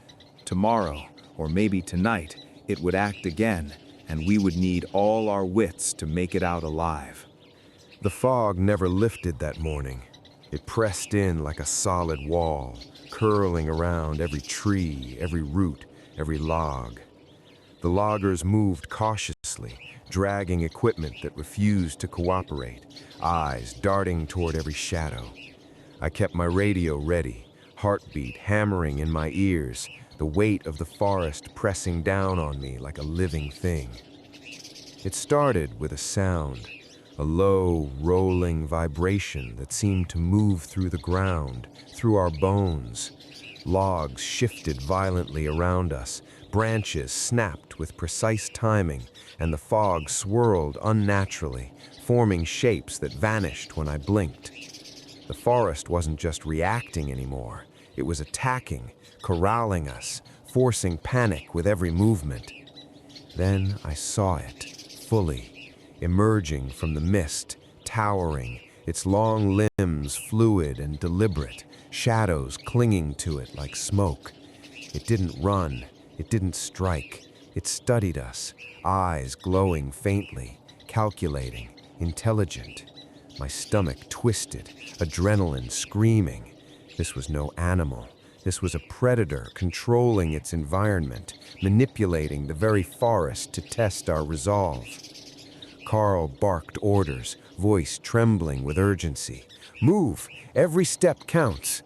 Tomorrow, or maybe tonight, it would act again, and we would need all our wits to make it out alive. The fog never lifted that morning. It pressed in like a solid wall, curling around every tree, every root, every log. The loggers moved cautiously, dragging equipment that refused to cooperate, eyes darting toward every shadow. I kept my radio ready, heartbeat hammering in my ears, the weight of the forest pressing down on me like a living thing. It started with a sound, a low, rolling vibration that seemed to move through the ground, through our bones. Logs shifted violently around us, branches snapped with precise timing, and the fog swirled unnaturally, forming shapes that vanished when I blinked. The forest wasn't just reacting anymore. It was attacking, corralling us, forcing panic with every movement. Then I saw it, fully, emerging from the mist, towering, its long limbs fluid and deliberate, shadows clinging to it like smoke. It didn't run, it didn't strike. It studied us, eyes glowing faintly, calculating, intelligent. My stomach twisted, adrenaline screaming. This was no animal. This was a predator controlling its environment, manipulating the very forest to test our resolve. Carl barked orders, voice trembling with urgency. Move! Every step counts!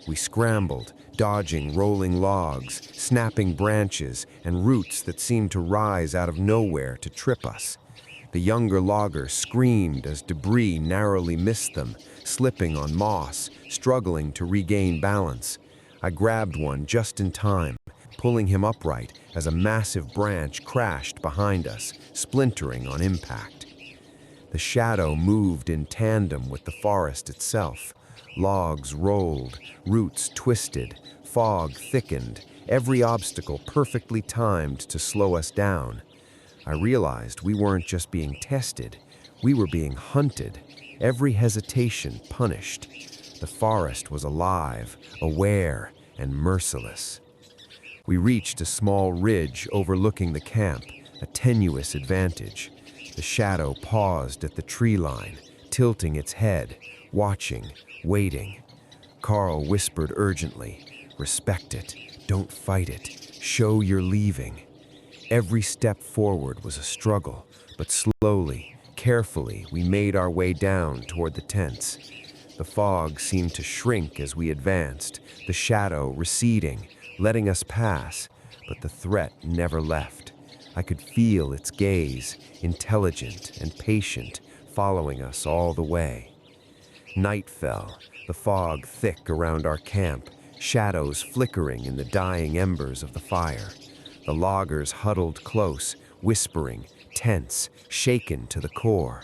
We scrambled, dodging rolling logs, snapping branches, and roots that seemed to rise out of nowhere to trip us. The younger logger screamed as debris narrowly missed them, slipping on moss, struggling to regain balance. I grabbed one just in time, pulling him upright as a massive branch crashed behind us, splintering on impact. The shadow moved in tandem with the forest itself. Logs rolled, roots twisted, fog thickened, every obstacle perfectly timed to slow us down. I realized we weren't just being tested, we were being hunted, every hesitation punished. The forest was alive, aware, and merciless. We reached a small ridge overlooking the camp, a tenuous advantage. The shadow paused at the tree line, tilting its head, watching, waiting. Carl whispered urgently, "Respect it, don't fight it, show you're leaving." Every step forward was a struggle, but slowly, carefully, we made our way down toward the tents. The fog seemed to shrink as we advanced, the shadow receding, letting us pass, but the threat never left. I could feel its gaze, intelligent and patient, following us all the way. Night fell, the fog thick around our camp, shadows flickering in the dying embers of the fire. The loggers huddled close, whispering, tense, shaken to the core.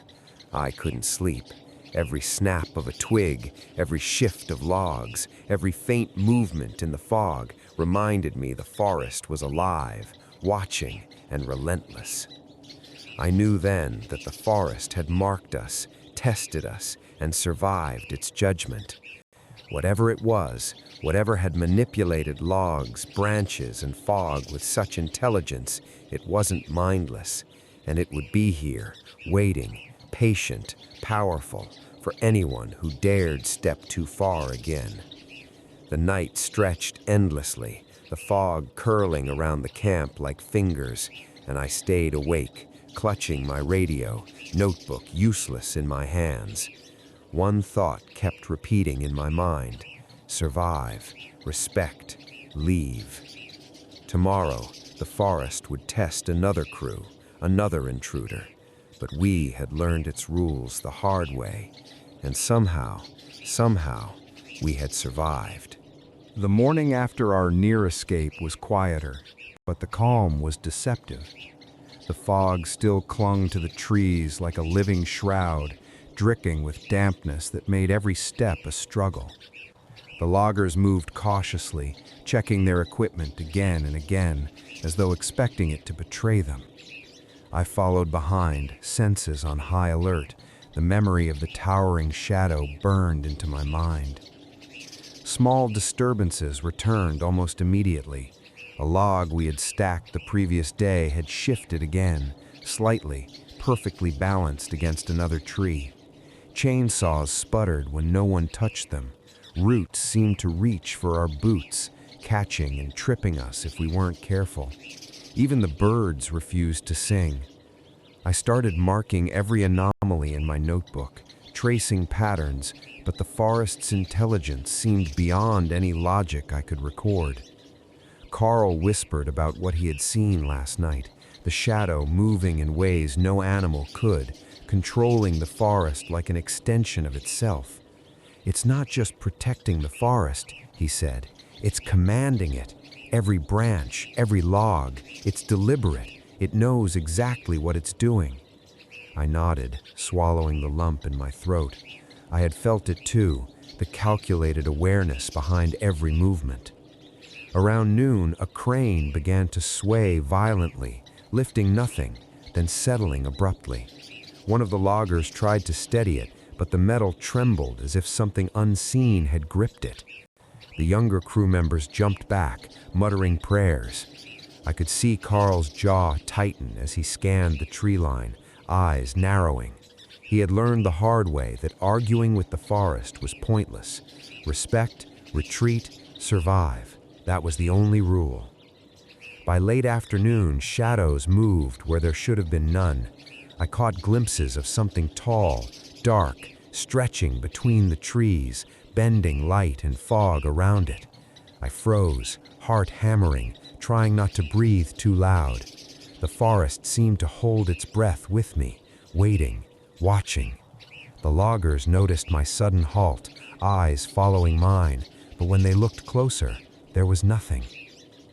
I couldn't sleep. Every snap of a twig, every shift of logs, every faint movement in the fog reminded me the forest was alive, watching, and relentless. I knew then that the forest had marked us, tested us, and survived its judgment. Whatever it was, whatever had manipulated logs, branches, and fog with such intelligence, it wasn't mindless, and it would be here, waiting, patient, powerful, for anyone who dared step too far again. The night stretched endlessly, the fog curling around the camp like fingers, and I stayed awake, clutching my radio, notebook useless in my hands. One thought kept repeating in my mind: survive, respect, leave. Tomorrow, the forest would test another crew, another intruder, but we had learned its rules the hard way, and somehow, we had survived. The morning after our near escape was quieter, but the calm was deceptive. The fog still clung to the trees like a living shroud, dripping with dampness that made every step a struggle. The loggers moved cautiously, checking their equipment again and again, as though expecting it to betray them. I followed behind, senses on high alert. The memory of the towering shadow burned into my mind. Small disturbances returned almost immediately. A log we had stacked the previous day had shifted again, slightly, perfectly balanced against another tree. Chainsaws sputtered when no one touched them. Roots seemed to reach for our boots, catching and tripping us if we weren't careful. Even the birds refused to sing. I started marking every anomaly in my notebook, tracing patterns, but the forest's intelligence seemed beyond any logic I could record. Carl whispered about what he had seen last night, the shadow moving in ways no animal could, controlling the forest like an extension of itself. "It's not just protecting the forest," he said. "It's commanding it. Every branch, every log, it's deliberate. It knows exactly what it's doing." I nodded, swallowing the lump in my throat. I had felt it too, the calculated awareness behind every movement. Around noon, a crane began to sway violently, lifting nothing, then settling abruptly. One of the loggers tried to steady it, but the metal trembled as if something unseen had gripped it. The younger crew members jumped back, muttering prayers. I could see Carl's jaw tighten as he scanned the tree line, eyes narrowing. He had learned the hard way that arguing with the forest was pointless. Respect, retreat, survive. That was the only rule. By late afternoon, shadows moved where there should have been none. I caught glimpses of something tall, dark, stretching between the trees, bending light and fog around it. I froze, heart hammering, trying not to breathe too loud. The forest seemed to hold its breath with me, waiting, watching. The loggers noticed my sudden halt, eyes following mine, but when they looked closer, there was nothing.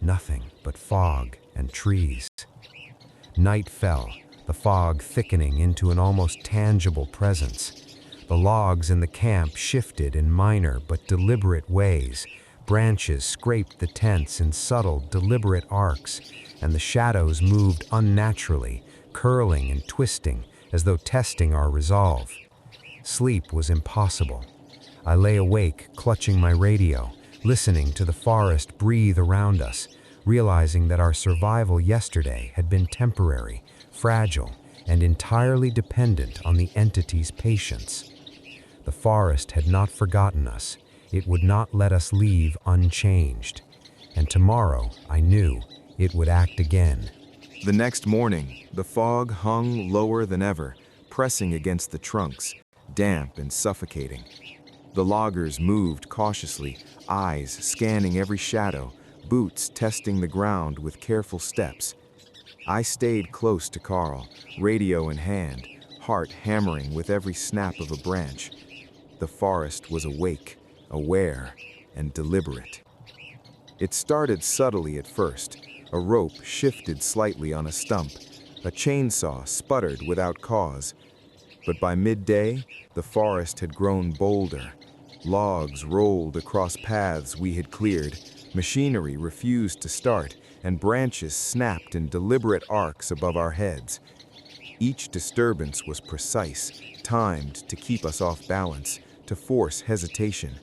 Nothing but fog and trees. Night fell, the fog thickening into an almost tangible presence. The logs in the camp shifted in minor but deliberate ways. Branches scraped the tents in subtle, deliberate arcs, and the shadows moved unnaturally, curling and twisting, as though testing our resolve. Sleep was impossible. I lay awake, clutching my radio, listening to the forest breathe around us, realizing that our survival yesterday had been temporary, fragile, and entirely dependent on the entity's patience. The forest had not forgotten us. It would not let us leave unchanged. And tomorrow, I knew, it would act again. The next morning, the fog hung lower than ever, pressing against the trunks, damp and suffocating. The loggers moved cautiously, eyes scanning every shadow, boots testing the ground with careful steps. I stayed close to Carl, radio in hand, heart hammering with every snap of a branch. The forest was awake, aware, and deliberate. It started subtly at first. A rope shifted slightly on a stump. A chainsaw sputtered without cause. But by midday, the forest had grown bolder. Logs rolled across paths we had cleared. Machinery refused to start, and branches snapped in deliberate arcs above our heads. Each disturbance was precise, timed to keep us off balance, to force hesitation.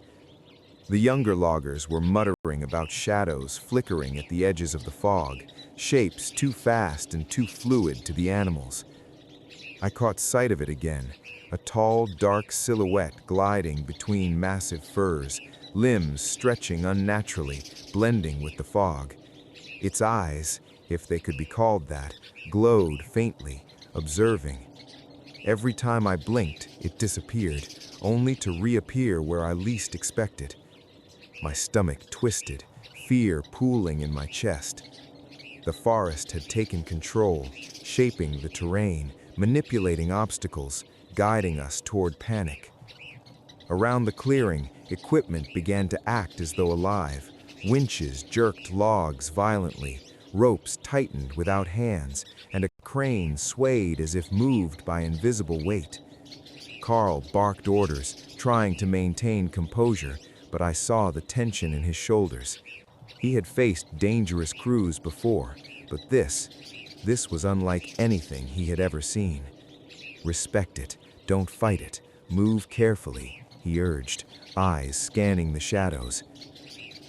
The younger loggers were muttering about shadows flickering at the edges of the fog, shapes too fast and too fluid to the animals. I caught sight of it again, a tall, dark silhouette gliding between massive firs, limbs stretching unnaturally, blending with the fog. Its eyes, if they could be called that, glowed faintly, observing. Every time I blinked, it disappeared, only to reappear where I least expected. My stomach twisted, fear pooling in my chest. The forest had taken control, shaping the terrain, manipulating obstacles, guiding us toward panic. Around the clearing, equipment began to act as though alive. Winches jerked logs violently, ropes tightened without hands, and a crane swayed as if moved by invisible weight. Carl barked orders, trying to maintain composure, but I saw the tension in his shoulders. He had faced dangerous crews before, but this was unlike anything he had ever seen. "Respect it, don't fight it, move carefully," he urged, eyes scanning the shadows.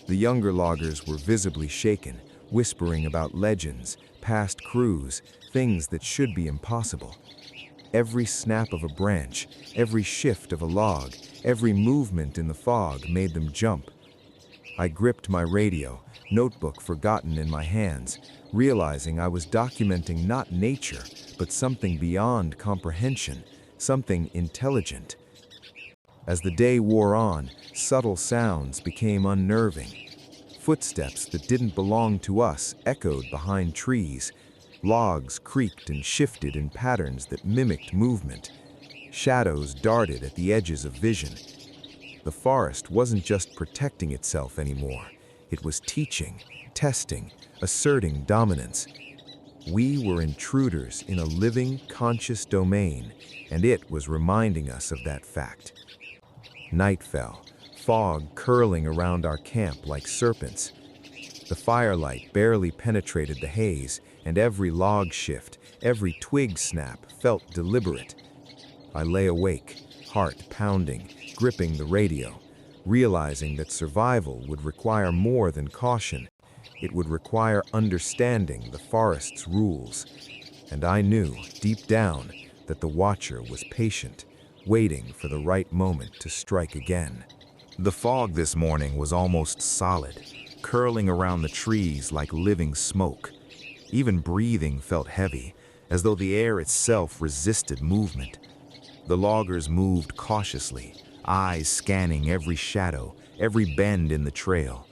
The younger loggers were visibly shaken, whispering about legends, past crews, things that should be impossible. Every snap of a branch, every shift of a log, every movement in the fog made them jump. I gripped my radio, notebook forgotten in my hands, realizing I was documenting not nature, but something beyond comprehension, something intelligent. As the day wore on, subtle sounds became unnerving. Footsteps that didn't belong to us echoed behind trees. Logs creaked and shifted in patterns that mimicked movement. Shadows darted at the edges of vision. The forest wasn't just protecting itself anymore. It was teaching, testing, asserting dominance. We were intruders in a living, conscious domain, and it was reminding us of that fact. Night fell, fog curling around our camp like serpents. The firelight barely penetrated the haze, and every log shift, every twig snap felt deliberate. I lay awake, heart pounding, gripping the radio, realizing that survival would require more than caution. It would require understanding the forest's rules. And I knew, deep down, that the watcher was patient, waiting for the right moment to strike again. The fog this morning was almost solid, curling around the trees like living smoke. Even breathing felt heavy, as though the air itself resisted movement. The loggers moved cautiously, eyes scanning every shadow, every bend in the trail.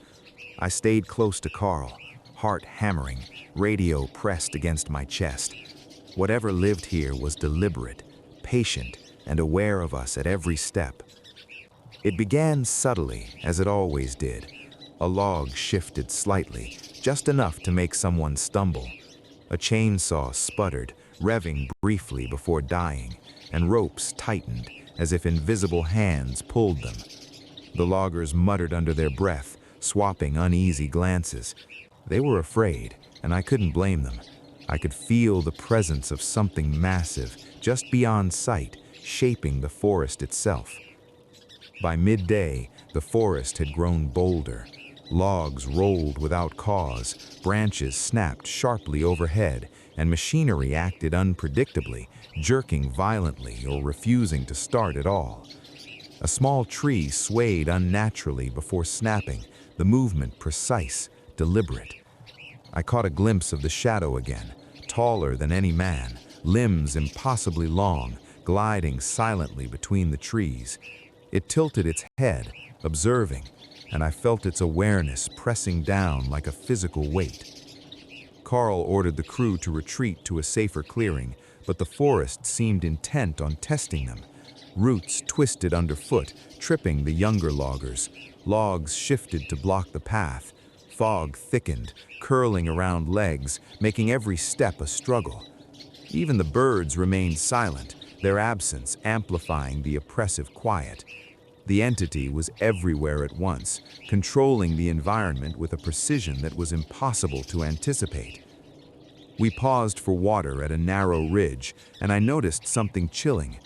I stayed close to Carl, heart hammering, radio pressed against my chest. Whatever lived here was deliberate, patient, and aware of us at every step. It began subtly, as it always did. A log shifted slightly, just enough to make someone stumble. A chainsaw sputtered, revving briefly before dying, and ropes tightened as if invisible hands pulled them. The loggers muttered under their breath, swapping uneasy glances. They were afraid, and I couldn't blame them. I could feel the presence of something massive, just beyond sight, shaping the forest itself. By midday, the forest had grown bolder. Logs rolled without cause, branches snapped sharply overhead, and machinery acted unpredictably, jerking violently or refusing to start at all. A small tree swayed unnaturally before snapping, the movement precise, deliberate. I caught a glimpse of the shadow again, taller than any man, limbs impossibly long, gliding silently between the trees. It tilted its head, observing, and I felt its awareness pressing down like a physical weight. Carl ordered the crew to retreat to a safer clearing, but the forest seemed intent on testing them. Roots twisted underfoot, tripping the younger loggers. Logs shifted to block the path. Fog thickened, curling around legs, making every step a struggle. Even the birds remained silent, their absence amplifying the oppressive quiet. The entity was everywhere at once, controlling the environment with a precision that was impossible to anticipate. We paused for water at a narrow ridge, and I noticed something chilling.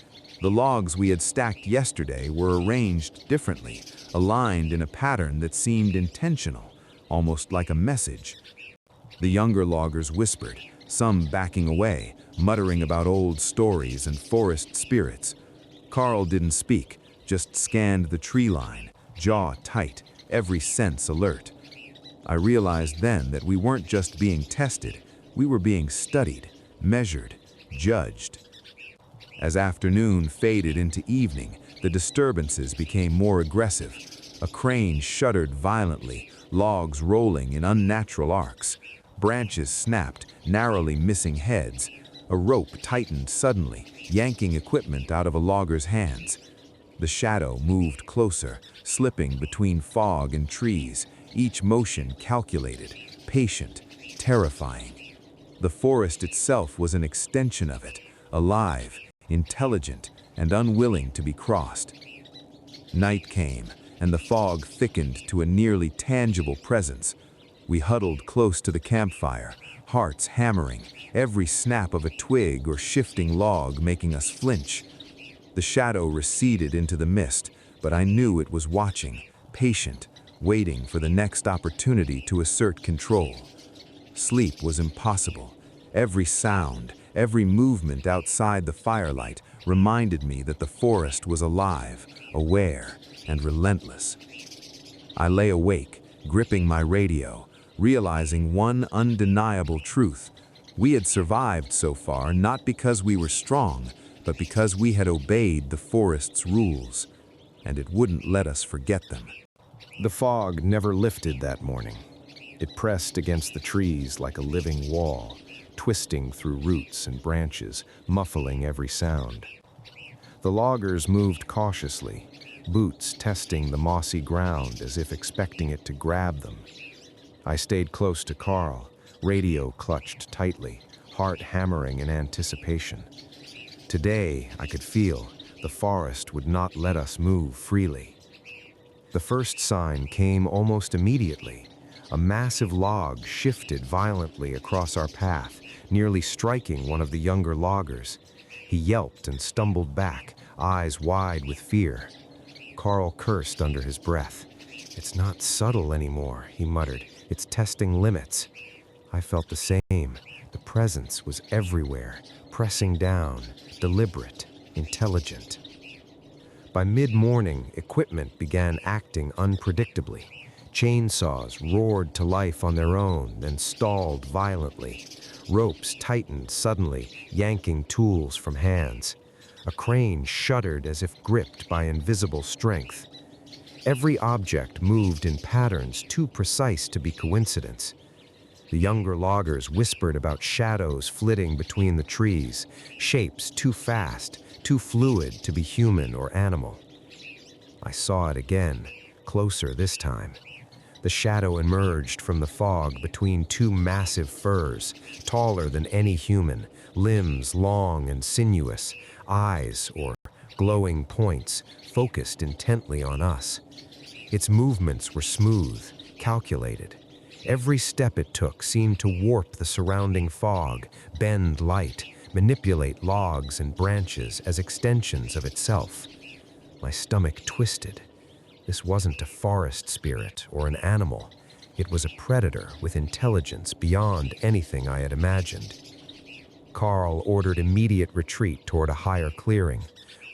The logs we had stacked yesterday were arranged differently, aligned in a pattern that seemed intentional, almost like a message. The younger loggers whispered, some backing away, muttering about old stories and forest spirits. Carl didn't speak, just scanned the tree line, jaw tight, every sense alert. I realized then that we weren't just being tested, we were being studied, measured, judged. As afternoon faded into evening, the disturbances became more aggressive. A crane shuddered violently, logs rolling in unnatural arcs. Branches snapped, narrowly missing heads. A rope tightened suddenly, yanking equipment out of a logger's hands. The shadow moved closer, slipping between fog and trees, each motion calculated, patient, terrifying. The forest itself was an extension of it, alive, intelligent, and unwilling to be crossed. Night came, and the fog thickened to a nearly tangible presence. We huddled close to the campfire, hearts hammering, every snap of a twig or shifting log making us flinch. The shadow receded into the mist, but I knew it was watching, patient, waiting for the next opportunity to assert control. Sleep was impossible. Every sound, every movement outside the firelight reminded me that the forest was alive, aware, and relentless. I lay awake, gripping my radio, realizing one undeniable truth. We had survived so far not because we were strong, but because we had obeyed the forest's rules, and it wouldn't let us forget them. The fog never lifted that morning. It pressed against the trees like a living wall, twisting through roots and branches, muffling every sound. The loggers moved cautiously, boots testing the mossy ground as if expecting it to grab them. I stayed close to Carl, radio clutched tightly, heart hammering in anticipation. Today, I could feel the forest would not let us move freely. The first sign came almost immediately. A massive log shifted violently across our path, nearly striking one of the younger loggers. He yelped and stumbled back, eyes wide with fear. Carl cursed under his breath. "It's not subtle anymore," he muttered. "It's testing limits." I felt the same. The presence was everywhere, pressing down, deliberate, intelligent. By mid-morning, equipment began acting unpredictably. Chainsaws roared to life on their own, then stalled violently. Ropes tightened suddenly, yanking tools from hands. A crane shuddered as if gripped by invisible strength. Every object moved in patterns too precise to be coincidence. The younger loggers whispered about shadows flitting between the trees, shapes too fast, too fluid to be human or animal. I saw it again, closer this time. The shadow emerged from the fog between two massive firs, taller than any human, limbs long and sinuous, eyes, or glowing points, focused intently on us. Its movements were smooth, calculated. Every step it took seemed to warp the surrounding fog, bend light, manipulate logs and branches as extensions of itself. My stomach twisted. This wasn't a forest spirit or an animal. It was a predator with intelligence beyond anything I had imagined. Carl ordered immediate retreat toward a higher clearing.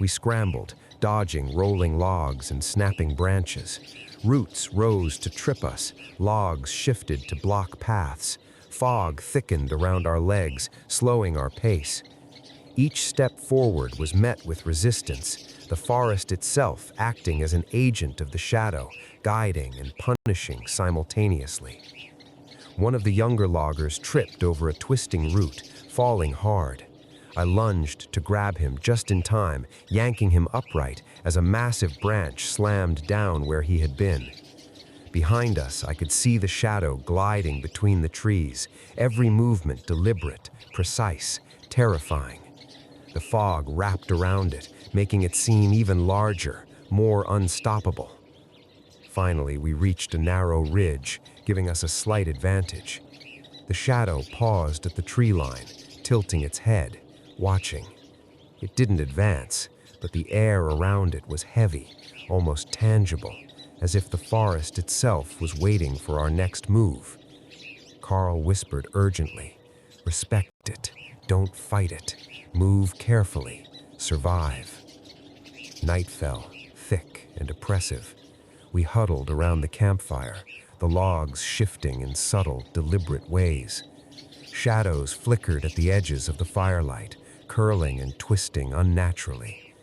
We scrambled, dodging rolling logs and snapping branches. Roots rose to trip us, logs shifted to block paths. Fog thickened around our legs, slowing our pace. Each step forward was met with resistance, the forest itself acting as an agent of the shadow, guiding and punishing simultaneously. One of the younger loggers tripped over a twisting root, falling hard. I lunged to grab him just in time, yanking him upright as a massive branch slammed down where he had been. Behind us, I could see the shadow gliding between the trees, every movement deliberate, precise, terrifying. The fog wrapped around it, making it seem even larger, more unstoppable. Finally, we reached a narrow ridge, giving us a slight advantage. The shadow paused at the tree line, tilting its head, watching. It didn't advance, but the air around it was heavy, almost tangible, as if the forest itself was waiting for our next move. Carl whispered urgently, "Respect it, don't fight it, move carefully, survive." Night fell, thick and oppressive. We huddled around the campfire, the logs shifting in subtle, deliberate ways. Shadows flickered at the edges of the firelight, curling and twisting unnaturally.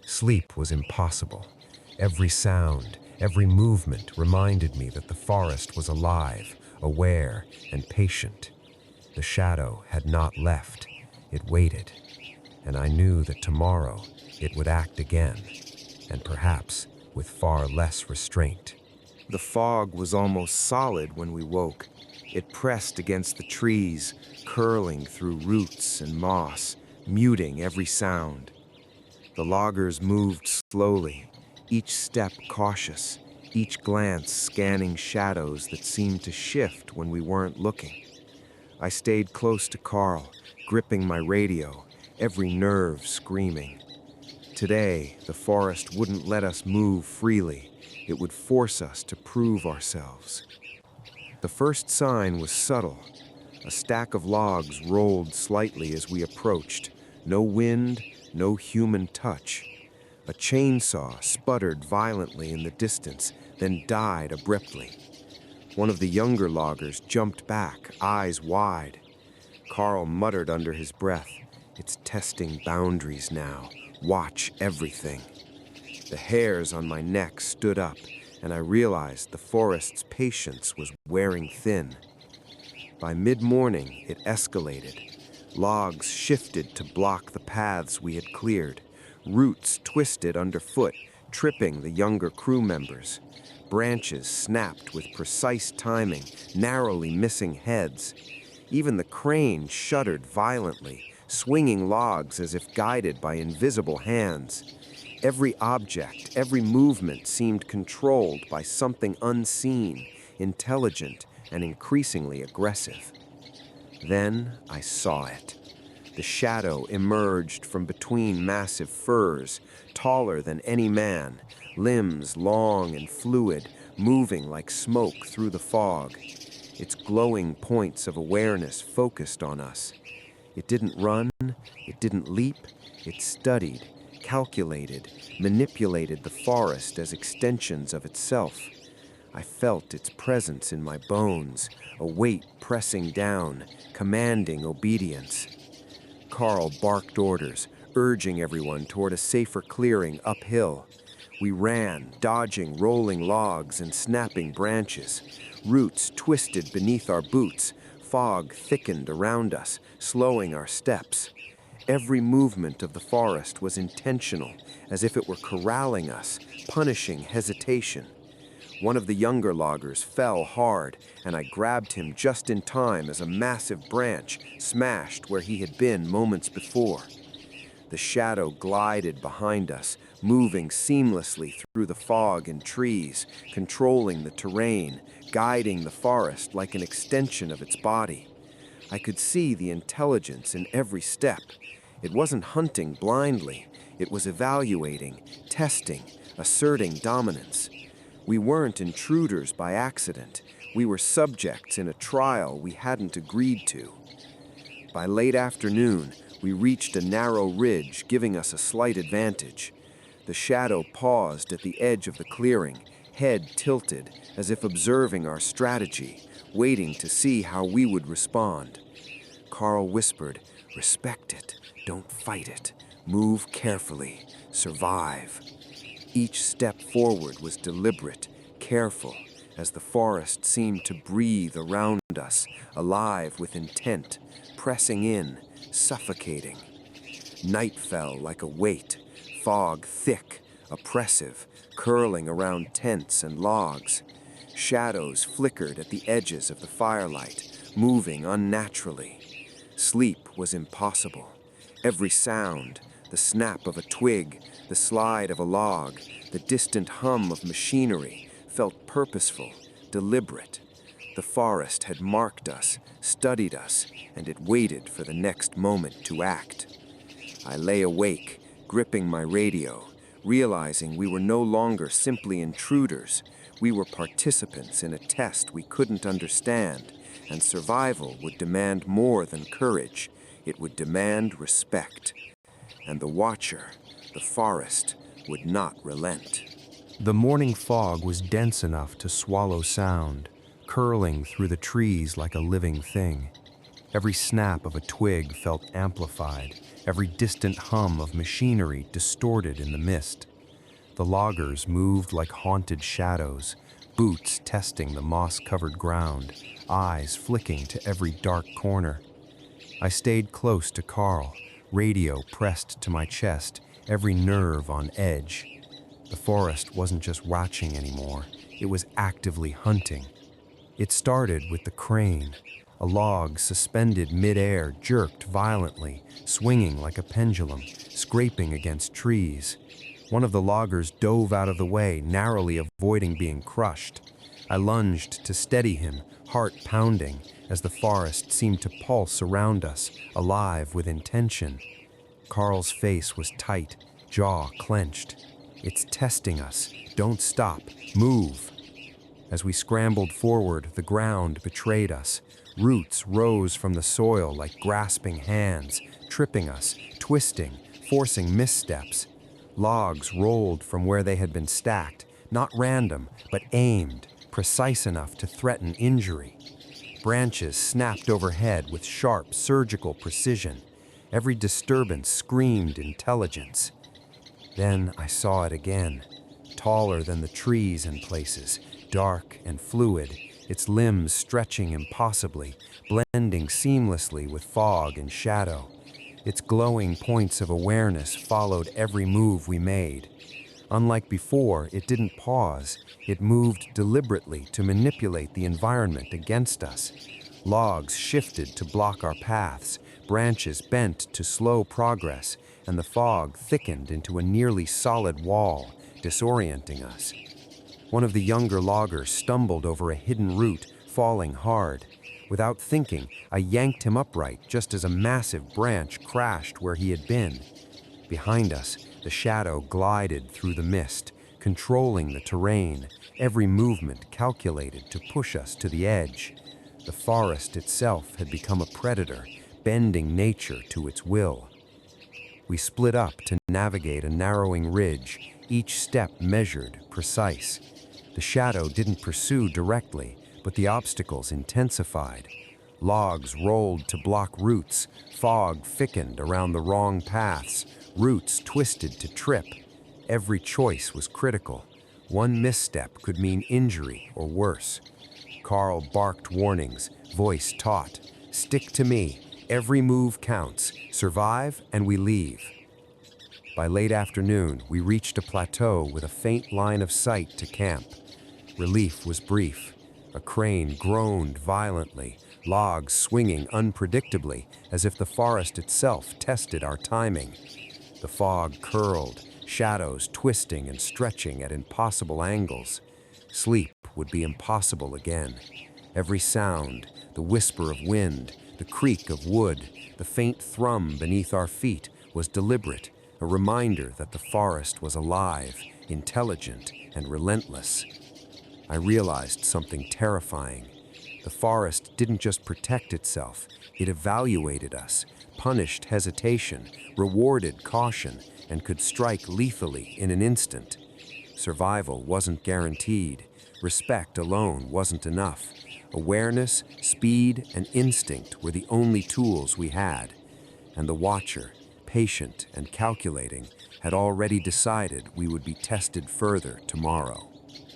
Sleep was impossible. Every sound, every movement reminded me that the forest was alive, aware, and patient. The shadow had not left. It waited, and I knew that tomorrow it would act again, and perhaps with far less restraint. The fog was almost solid when we woke. It pressed against the trees, curling through roots and moss, muting every sound. The loggers moved slowly, each step cautious, each glance scanning shadows that seemed to shift when we weren't looking. I stayed close to Carl, gripping my radio, every nerve screaming. Today, the forest wouldn't let us move freely. It would force us to prove ourselves. The first sign was subtle. A stack of logs rolled slightly as we approached. No wind, no human touch. A chainsaw sputtered violently in the distance, then died abruptly. One of the younger loggers jumped back, eyes wide. Carl muttered under his breath, "It's testing boundaries now. Watch everything." The hairs on my neck stood up, and I realized the forest's patience was wearing thin. By mid-morning, it escalated. Logs shifted to block the paths we had cleared. Roots twisted underfoot, tripping the younger crew members. Branches snapped with precise timing, narrowly missing heads. Even the crane shuddered violently, swinging logs as if guided by invisible hands. Every object, every movement seemed controlled by something unseen, intelligent, and increasingly aggressive. Then I saw it. The shadow emerged from between massive firs, taller than any man, limbs long and fluid, moving like smoke through the fog. Its glowing points of awareness focused on us. It didn't run, it didn't leap, it studied, calculated, manipulated the forest as extensions of itself. I felt its presence in my bones, a weight pressing down, commanding obedience. Carl barked orders, urging everyone toward a safer clearing uphill. We ran, dodging rolling logs and snapping branches. Roots twisted beneath our boots. Fog thickened around us, slowing our steps. Every movement of the forest was intentional, as if it were corralling us, punishing hesitation. One of the younger loggers fell hard, and I grabbed him just in time as a massive branch smashed where he had been moments before. The shadow glided behind us, moving seamlessly through the fog and trees, controlling the terrain, guiding the forest like an extension of its body. I could see the intelligence in every step. It wasn't hunting blindly. It was evaluating, testing, asserting dominance. We weren't intruders by accident. We were subjects in a trial we hadn't agreed to. By late afternoon, we reached a narrow ridge, giving us a slight advantage. The shadow paused at the edge of the clearing, head tilted, as if observing our strategy, waiting to see how we would respond. Carl whispered, "Respect it, don't fight it, move carefully, survive." Each step forward was deliberate, careful, as the forest seemed to breathe around us, alive with intent, pressing in, suffocating. Night fell like a weight, fog thick, oppressive, curling around tents and logs. Shadows flickered at the edges of the firelight, moving unnaturally. Sleep was impossible. Every sound, the snap of a twig, the slide of a log, the distant hum of machinery, felt purposeful, deliberate. The forest had marked us, studied us, and it waited for the next moment to act. I lay awake, gripping my radio, realizing we were no longer simply intruders. We were participants in a test we couldn't understand, and survival would demand more than courage. It would demand respect. And the watcher, the forest, would not relent. The morning fog was dense enough to swallow sound, curling through the trees like a living thing. Every snap of a twig felt amplified, every distant hum of machinery distorted in the mist. The loggers moved like haunted shadows, boots testing the moss-covered ground, eyes flicking to every dark corner. I stayed close to Carl, radio pressed to my chest, every nerve on edge. The forest wasn't just watching anymore, it was actively hunting. It started with the crane. A log suspended mid-air jerked violently, swinging like a pendulum, scraping against trees. One of the loggers dove out of the way, narrowly avoiding being crushed. I lunged to steady him, heart pounding, as the forest seemed to pulse around us, alive with intention. Carl's face was tight, jaw clenched. It's testing us. Don't stop. Move. As we scrambled forward, the ground betrayed us. Roots rose from the soil like grasping hands, tripping us, twisting, forcing missteps. Logs rolled from where they had been stacked, not random, but aimed, precise enough to threaten injury. Branches snapped overhead with sharp, surgical precision. Every disturbance screamed intelligence. Then I saw it again, taller than the trees in places, dark and fluid, its limbs stretching impossibly, blending seamlessly with fog and shadow. Its glowing points of awareness followed every move we made. Unlike before, it didn't pause. It moved deliberately to manipulate the environment against us. Logs shifted to block our paths, branches bent to slow progress, and the fog thickened into a nearly solid wall, disorienting us. One of the younger loggers stumbled over a hidden root, falling hard. Without thinking, I yanked him upright just as a massive branch crashed where he had been. Behind us, the shadow glided through the mist, controlling the terrain, every movement calculated to push us to the edge. The forest itself had become a predator, bending nature to its will. We split up to navigate a narrowing ridge, each step measured, precise. The shadow didn't pursue directly, but the obstacles intensified. Logs rolled to block roots, fog thickened around the wrong paths, roots twisted to trip. Every choice was critical. One misstep could mean injury or worse. Carl barked warnings, voice taut. Stick to me. Every move counts. Survive and we leave. By late afternoon, we reached a plateau with a faint line of sight to camp. Relief was brief. A crane groaned violently, logs swinging unpredictably, as if the forest itself tested our timing. The fog curled, shadows twisting and stretching at impossible angles. Sleep would be impossible again. Every sound, the whisper of wind, the creak of wood, the faint thrum beneath our feet was deliberate, a reminder that the forest was alive, intelligent, and relentless. I realized something terrifying. The forest didn't just protect itself, it evaluated us, punished hesitation, rewarded caution, and could strike lethally in an instant. Survival wasn't guaranteed. Respect alone wasn't enough. Awareness, speed, and instinct were the only tools we had. And the watcher, patient and calculating, had already decided we would be tested further tomorrow.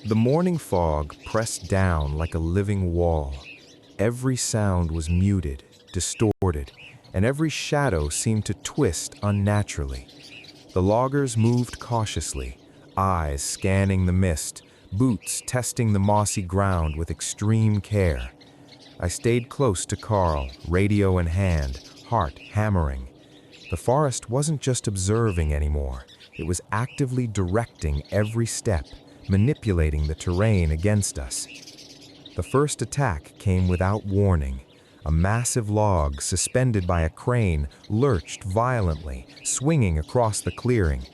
The morning fog pressed down like a living wall. Every sound was muted, distorted, and every shadow seemed to twist unnaturally. The loggers moved cautiously, eyes scanning the mist, boots testing the mossy ground with extreme care. I stayed close to Carl, radio in hand, heart hammering. The forest wasn't just observing anymore. It was actively directing every step, manipulating the terrain against us. The first attack came without warning. A massive log, suspended by a crane, lurched violently, swinging across the clearing.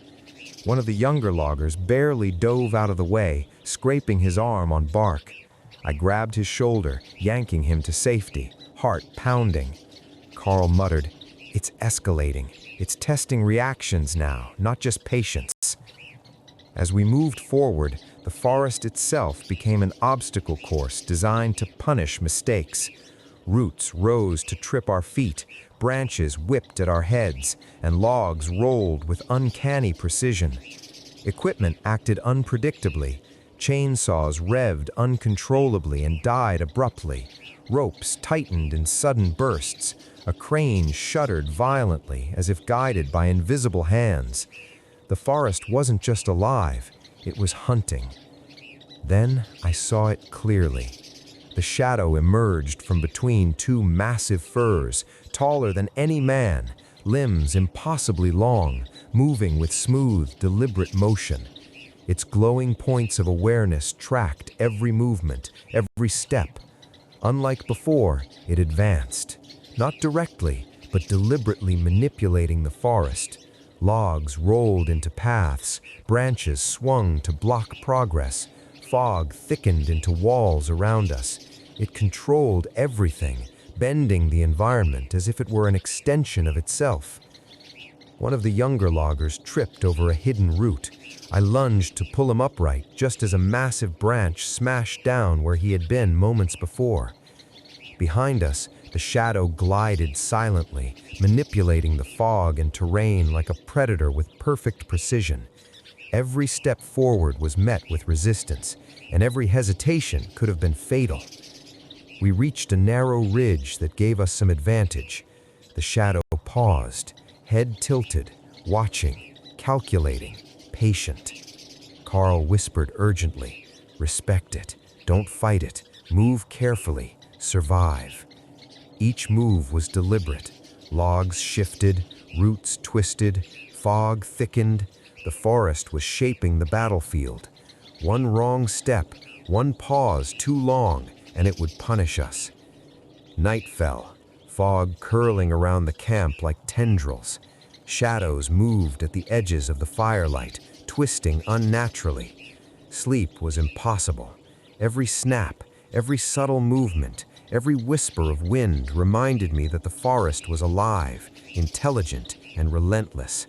One of the younger loggers barely dove out of the way, scraping his arm on bark. I grabbed his shoulder, yanking him to safety, heart pounding. Carl muttered, "It's escalating. It's testing reactions now, not just patience." As we moved forward, the forest itself became an obstacle course designed to punish mistakes. Roots rose to trip our feet, branches whipped at our heads, and logs rolled with uncanny precision. Equipment acted unpredictably. Chainsaws revved uncontrollably and died abruptly. Ropes tightened in sudden bursts. A crane shuddered violently as if guided by invisible hands. The forest wasn't just alive, it was hunting. Then I saw it clearly. The shadow emerged from between two massive firs, taller than any man, limbs impossibly long, moving with smooth, deliberate motion. Its glowing points of awareness tracked every movement, every step. Unlike before, it advanced, not directly, but deliberately manipulating the forest. Logs rolled into paths, branches swung to block progress, fog thickened into walls around us. It controlled everything, bending the environment as if it were an extension of itself. One of the younger loggers tripped over a hidden root. I lunged to pull him upright just as a massive branch smashed down where he had been moments before. Behind us, the shadow glided silently, manipulating the fog and terrain like a predator with perfect precision. Every step forward was met with resistance, and every hesitation could have been fatal. We reached a narrow ridge that gave us some advantage. The shadow paused, head tilted, watching, calculating, patient. Carl whispered urgently, "Respect it, don't fight it, move carefully, survive." Each move was deliberate. Logs shifted, roots twisted, fog thickened. The forest was shaping the battlefield. One wrong step, one pause too long, and it would punish us. Night fell, fog curling around the camp like tendrils. Shadows moved at the edges of the firelight, twisting unnaturally. Sleep was impossible. Every snap, every subtle movement, every whisper of wind reminded me that the forest was alive, intelligent, and relentless.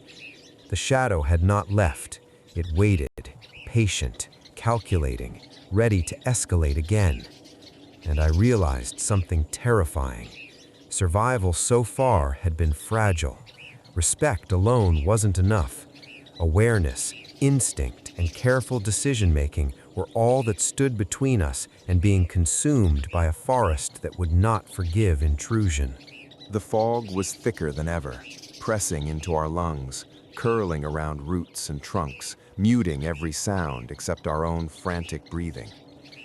The shadow had not left. It waited, patient, calculating, ready to escalate again. And I realized something terrifying. Survival so far had been fragile. Respect alone wasn't enough. Awareness, instinct, and careful decision-making were all that stood between us and being consumed by a forest that would not forgive intrusion. The fog was thicker than ever, pressing into our lungs, curling around roots and trunks, muting every sound except our own frantic breathing.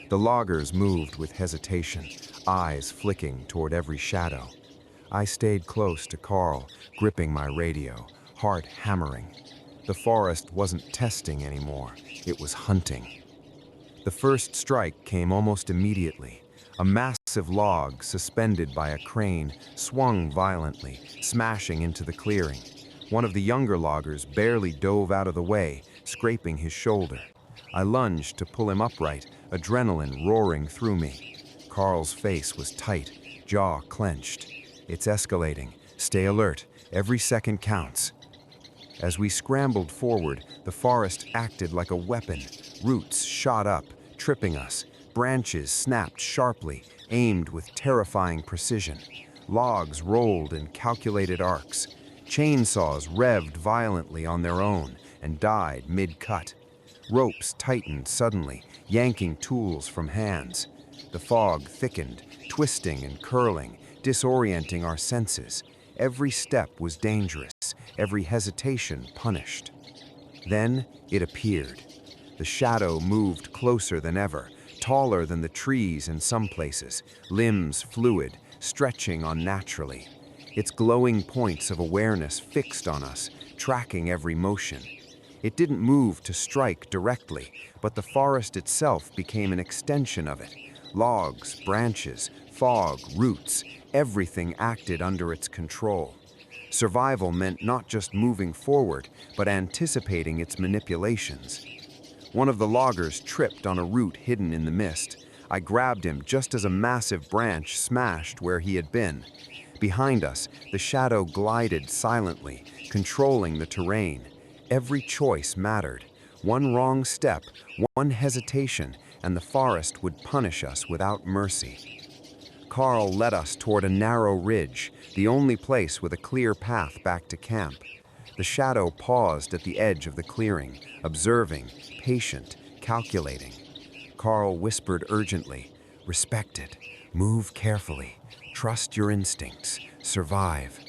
The loggers moved with hesitation, eyes flicking toward every shadow. I stayed close to Carl, gripping my radio, heart hammering. The forest wasn't testing anymore, it was hunting. The first strike came almost immediately. A massive log, suspended by a crane, swung violently, smashing into the clearing. One of the younger loggers barely dove out of the way, scraping his shoulder. I lunged to pull him upright, adrenaline roaring through me. Carl's face was tight, jaw clenched. "It's escalating. Stay alert. Every second counts." As we scrambled forward, the forest acted like a weapon. Roots shot up, tripping us. Branches snapped sharply, aimed with terrifying precision. Logs rolled in calculated arcs. Chainsaws revved violently on their own and died mid-cut. Ropes tightened suddenly, yanking tools from hands. The fog thickened, twisting and curling, disorienting our senses. Every step was dangerous, every hesitation punished. Then it appeared. The shadow moved closer than ever, taller than the trees in some places, limbs fluid, stretching unnaturally. Its glowing points of awareness fixed on us, tracking every motion. It didn't move to strike directly, but the forest itself became an extension of it. Logs, branches, fog, roots, everything acted under its control. Survival meant not just moving forward, but anticipating its manipulations. One of the loggers tripped on a root hidden in the mist. I grabbed him just as a massive branch smashed where he had been. Behind us, the shadow glided silently, controlling the terrain. Every choice mattered. One wrong step, one hesitation, and the forest would punish us without mercy. Carl led us toward a narrow ridge, the only place with a clear path back to camp. The shadow paused at the edge of the clearing, observing, patient, calculating. Carl whispered urgently, "Respect it, move carefully, trust your instincts, survive."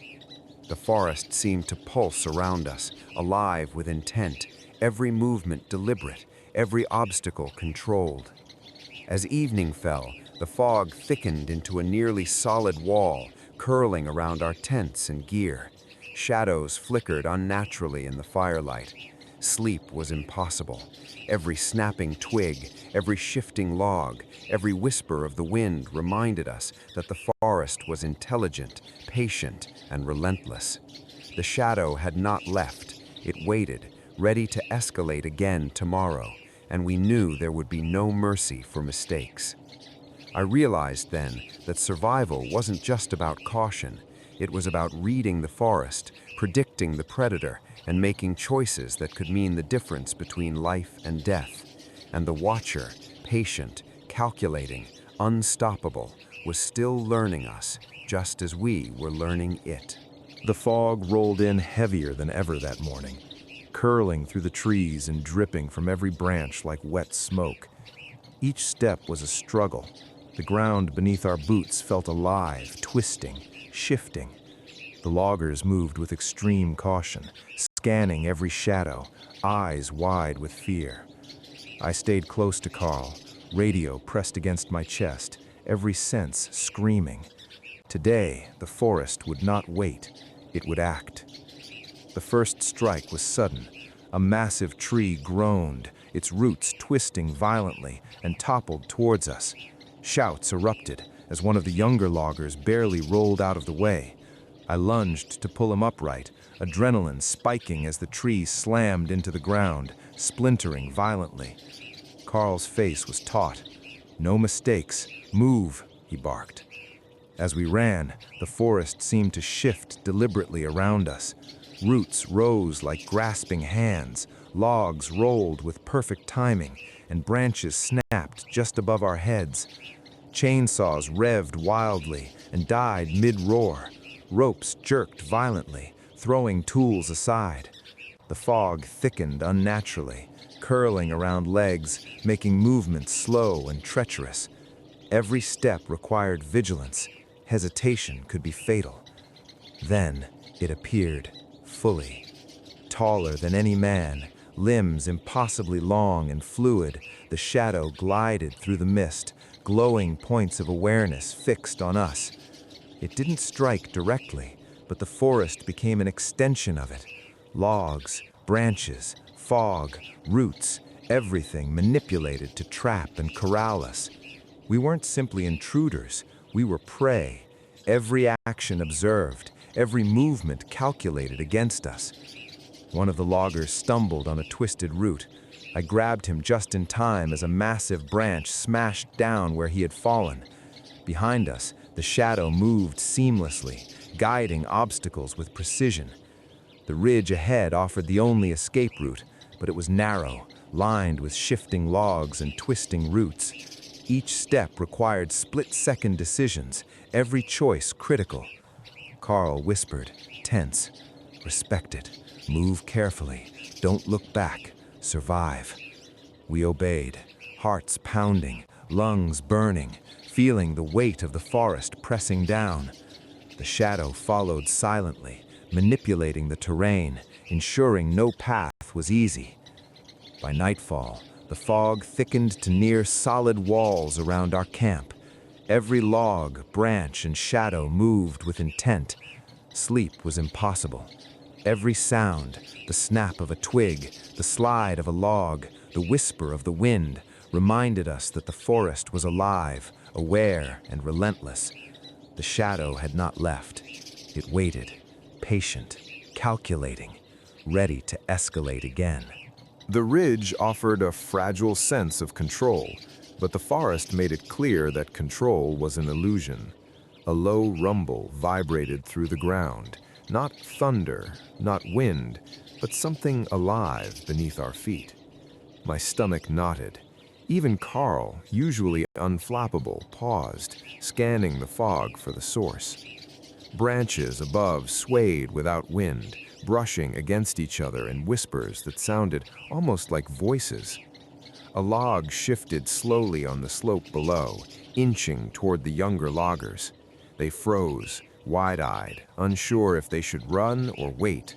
The forest seemed to pulse around us, alive with intent, every movement deliberate, every obstacle controlled. As evening fell, the fog thickened into a nearly solid wall, curling around our tents and gear. Shadows flickered unnaturally in the firelight. Sleep was impossible. Every snapping twig, every shifting log, every whisper of the wind reminded us that the forest was intelligent, patient, and relentless. The shadow had not left. It waited, ready to escalate again tomorrow, and we knew there would be no mercy for mistakes. I realized then that survival wasn't just about caution. It was about reading the forest, predicting the predator, and making choices that could mean the difference between life and death. And the watcher, patient, calculating, unstoppable, was still learning us, just as we were learning it. The fog rolled in heavier than ever that morning, curling through the trees and dripping from every branch like wet smoke. Each step was a struggle. The ground beneath our boots felt alive, twisting, shifting. The loggers moved with extreme caution, scanning every shadow, eyes wide with fear. I stayed close to Carl, radio pressed against my chest, every sense screaming. Today, the forest would not wait, it would act. The first strike was sudden. A massive tree groaned, its roots twisting violently, and toppled towards us. Shouts erupted as one of the younger loggers barely rolled out of the way. I lunged to pull him upright, adrenaline spiking as the tree slammed into the ground, splintering violently. Carl's face was taut. "No mistakes. Move," he barked. As we ran, the forest seemed to shift deliberately around us. Roots rose like grasping hands, logs rolled with perfect timing, and branches snapped just above our heads. Chainsaws revved wildly and died mid-roar. Ropes jerked violently, throwing tools aside. The fog thickened unnaturally, curling around legs, making movement slow and treacherous. Every step required vigilance. Hesitation could be fatal. Then it appeared, fully. Taller than any man, limbs impossibly long and fluid, the shadow glided through the mist, glowing points of awareness fixed on us. It didn't strike directly, but the forest became an extension of it. Logs, branches, fog, roots, everything manipulated to trap and corral us. We weren't simply intruders, we were prey. Every action observed, every movement calculated against us. One of the loggers stumbled on a twisted root. I grabbed him just in time as a massive branch smashed down where he had fallen. Behind us, the shadow moved seamlessly, guiding obstacles with precision. The ridge ahead offered the only escape route, but it was narrow, lined with shifting logs and twisting roots. Each step required split-second decisions, every choice critical. Carl whispered, tense, "Respect it, move carefully, don't look back, survive." We obeyed, hearts pounding, lungs burning, feeling the weight of the forest pressing down. The shadow followed silently, manipulating the terrain, ensuring no path was easy. By nightfall, the fog thickened to near solid walls around our camp. Every log, branch, and shadow moved with intent. Sleep was impossible. Every sound, the snap of a twig, the slide of a log, the whisper of the wind, reminded us that the forest was alive, aware, and relentless. The shadow had not left. It waited, patient, calculating, ready to escalate again. The ridge offered a fragile sense of control, but the forest made it clear that control was an illusion. A low rumble vibrated through the ground, not thunder, not wind, but something alive beneath our feet. My stomach knotted. Even Carl, usually unflappable, paused, scanning the fog for the source. Branches above swayed without wind, brushing against each other in whispers that sounded almost like voices. A log shifted slowly on the slope below, inching toward the younger loggers. They froze, wide-eyed, unsure if they should run or wait.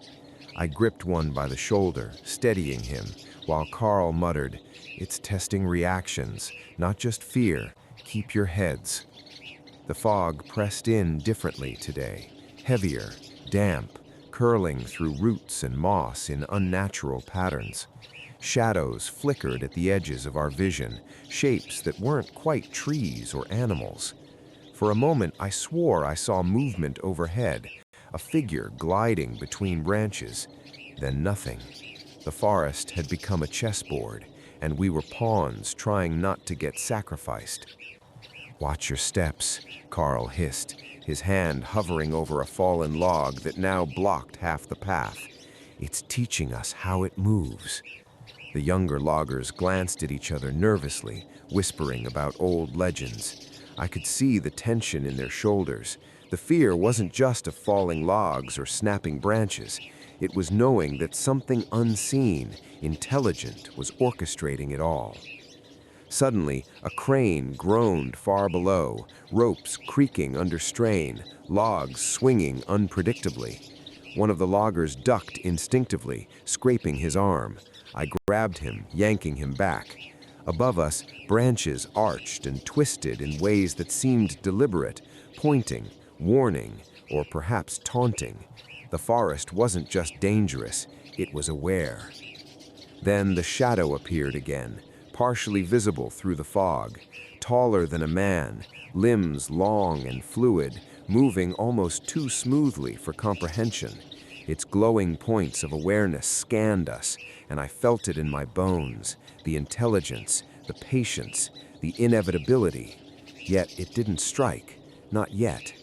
I gripped one by the shoulder, steadying him, while Carl muttered, "It's testing reactions, not just fear. Keep your heads." The fog pressed in differently today, heavier, damp, curling through roots and moss in unnatural patterns. Shadows flickered at the edges of our vision, shapes that weren't quite trees or animals. For a moment, I swore I saw movement overhead, a figure gliding between branches. Then nothing. The forest had become a chessboard, and we were pawns trying not to get sacrificed. "Watch your steps," Carl hissed, his hand hovering over a fallen log that now blocked half the path. "It's teaching us how it moves." The younger loggers glanced at each other nervously, whispering about old legends. I could see the tension in their shoulders. The fear wasn't just of falling logs or snapping branches. It was knowing that something unseen, intelligent, was orchestrating it all. Suddenly, a crane groaned far below, ropes creaking under strain, logs swinging unpredictably. One of the loggers ducked instinctively, scraping his arm. I grabbed him, yanking him back. Above us, branches arched and twisted in ways that seemed deliberate, pointing, warning, or perhaps taunting. The forest wasn't just dangerous, it was aware. Then the shadow appeared again, partially visible through the fog, taller than a man, limbs long and fluid, moving almost too smoothly for comprehension. Its glowing points of awareness scanned us, and I felt it in my bones, the intelligence, the patience, the inevitability. Yet it didn't strike, not yet.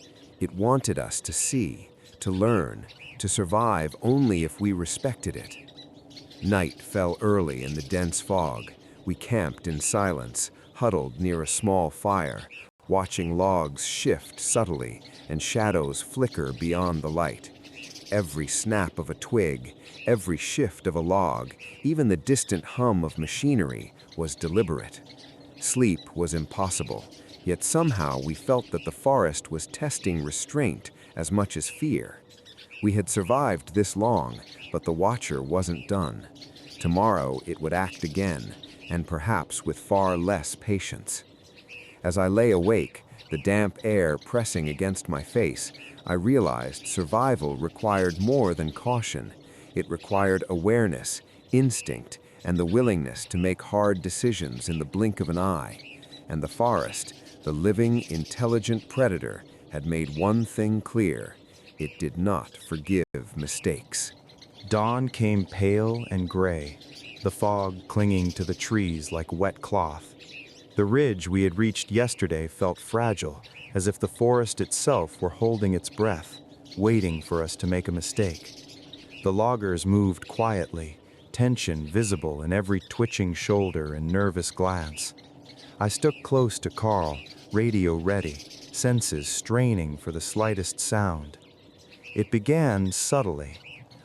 It wanted us to see, to learn, to survive only if we respected it. Night fell early in the dense fog. We camped in silence, huddled near a small fire, watching logs shift subtly and shadows flicker beyond the light. Every snap of a twig, every shift of a log, even the distant hum of machinery was deliberate. Sleep was impossible, yet somehow we felt that the forest was testing restraint as much as fear. We had survived this long, but the watcher wasn't done. Tomorrow it would act again, and perhaps with far less patience. As I lay awake, the damp air pressing against my face, I realized survival required more than caution. It required awareness, instinct, and the willingness to make hard decisions in the blink of an eye. And the forest, the living, intelligent predator, had made one thing clear: it did not forgive mistakes. Dawn came pale and gray, the fog clinging to the trees like wet cloth. The ridge we had reached yesterday felt fragile, as if the forest itself were holding its breath, waiting for us to make a mistake. The loggers moved quietly, tension visible in every twitching shoulder and nervous glance. I stuck close to Carl, radio ready, senses straining for the slightest sound. It began subtly.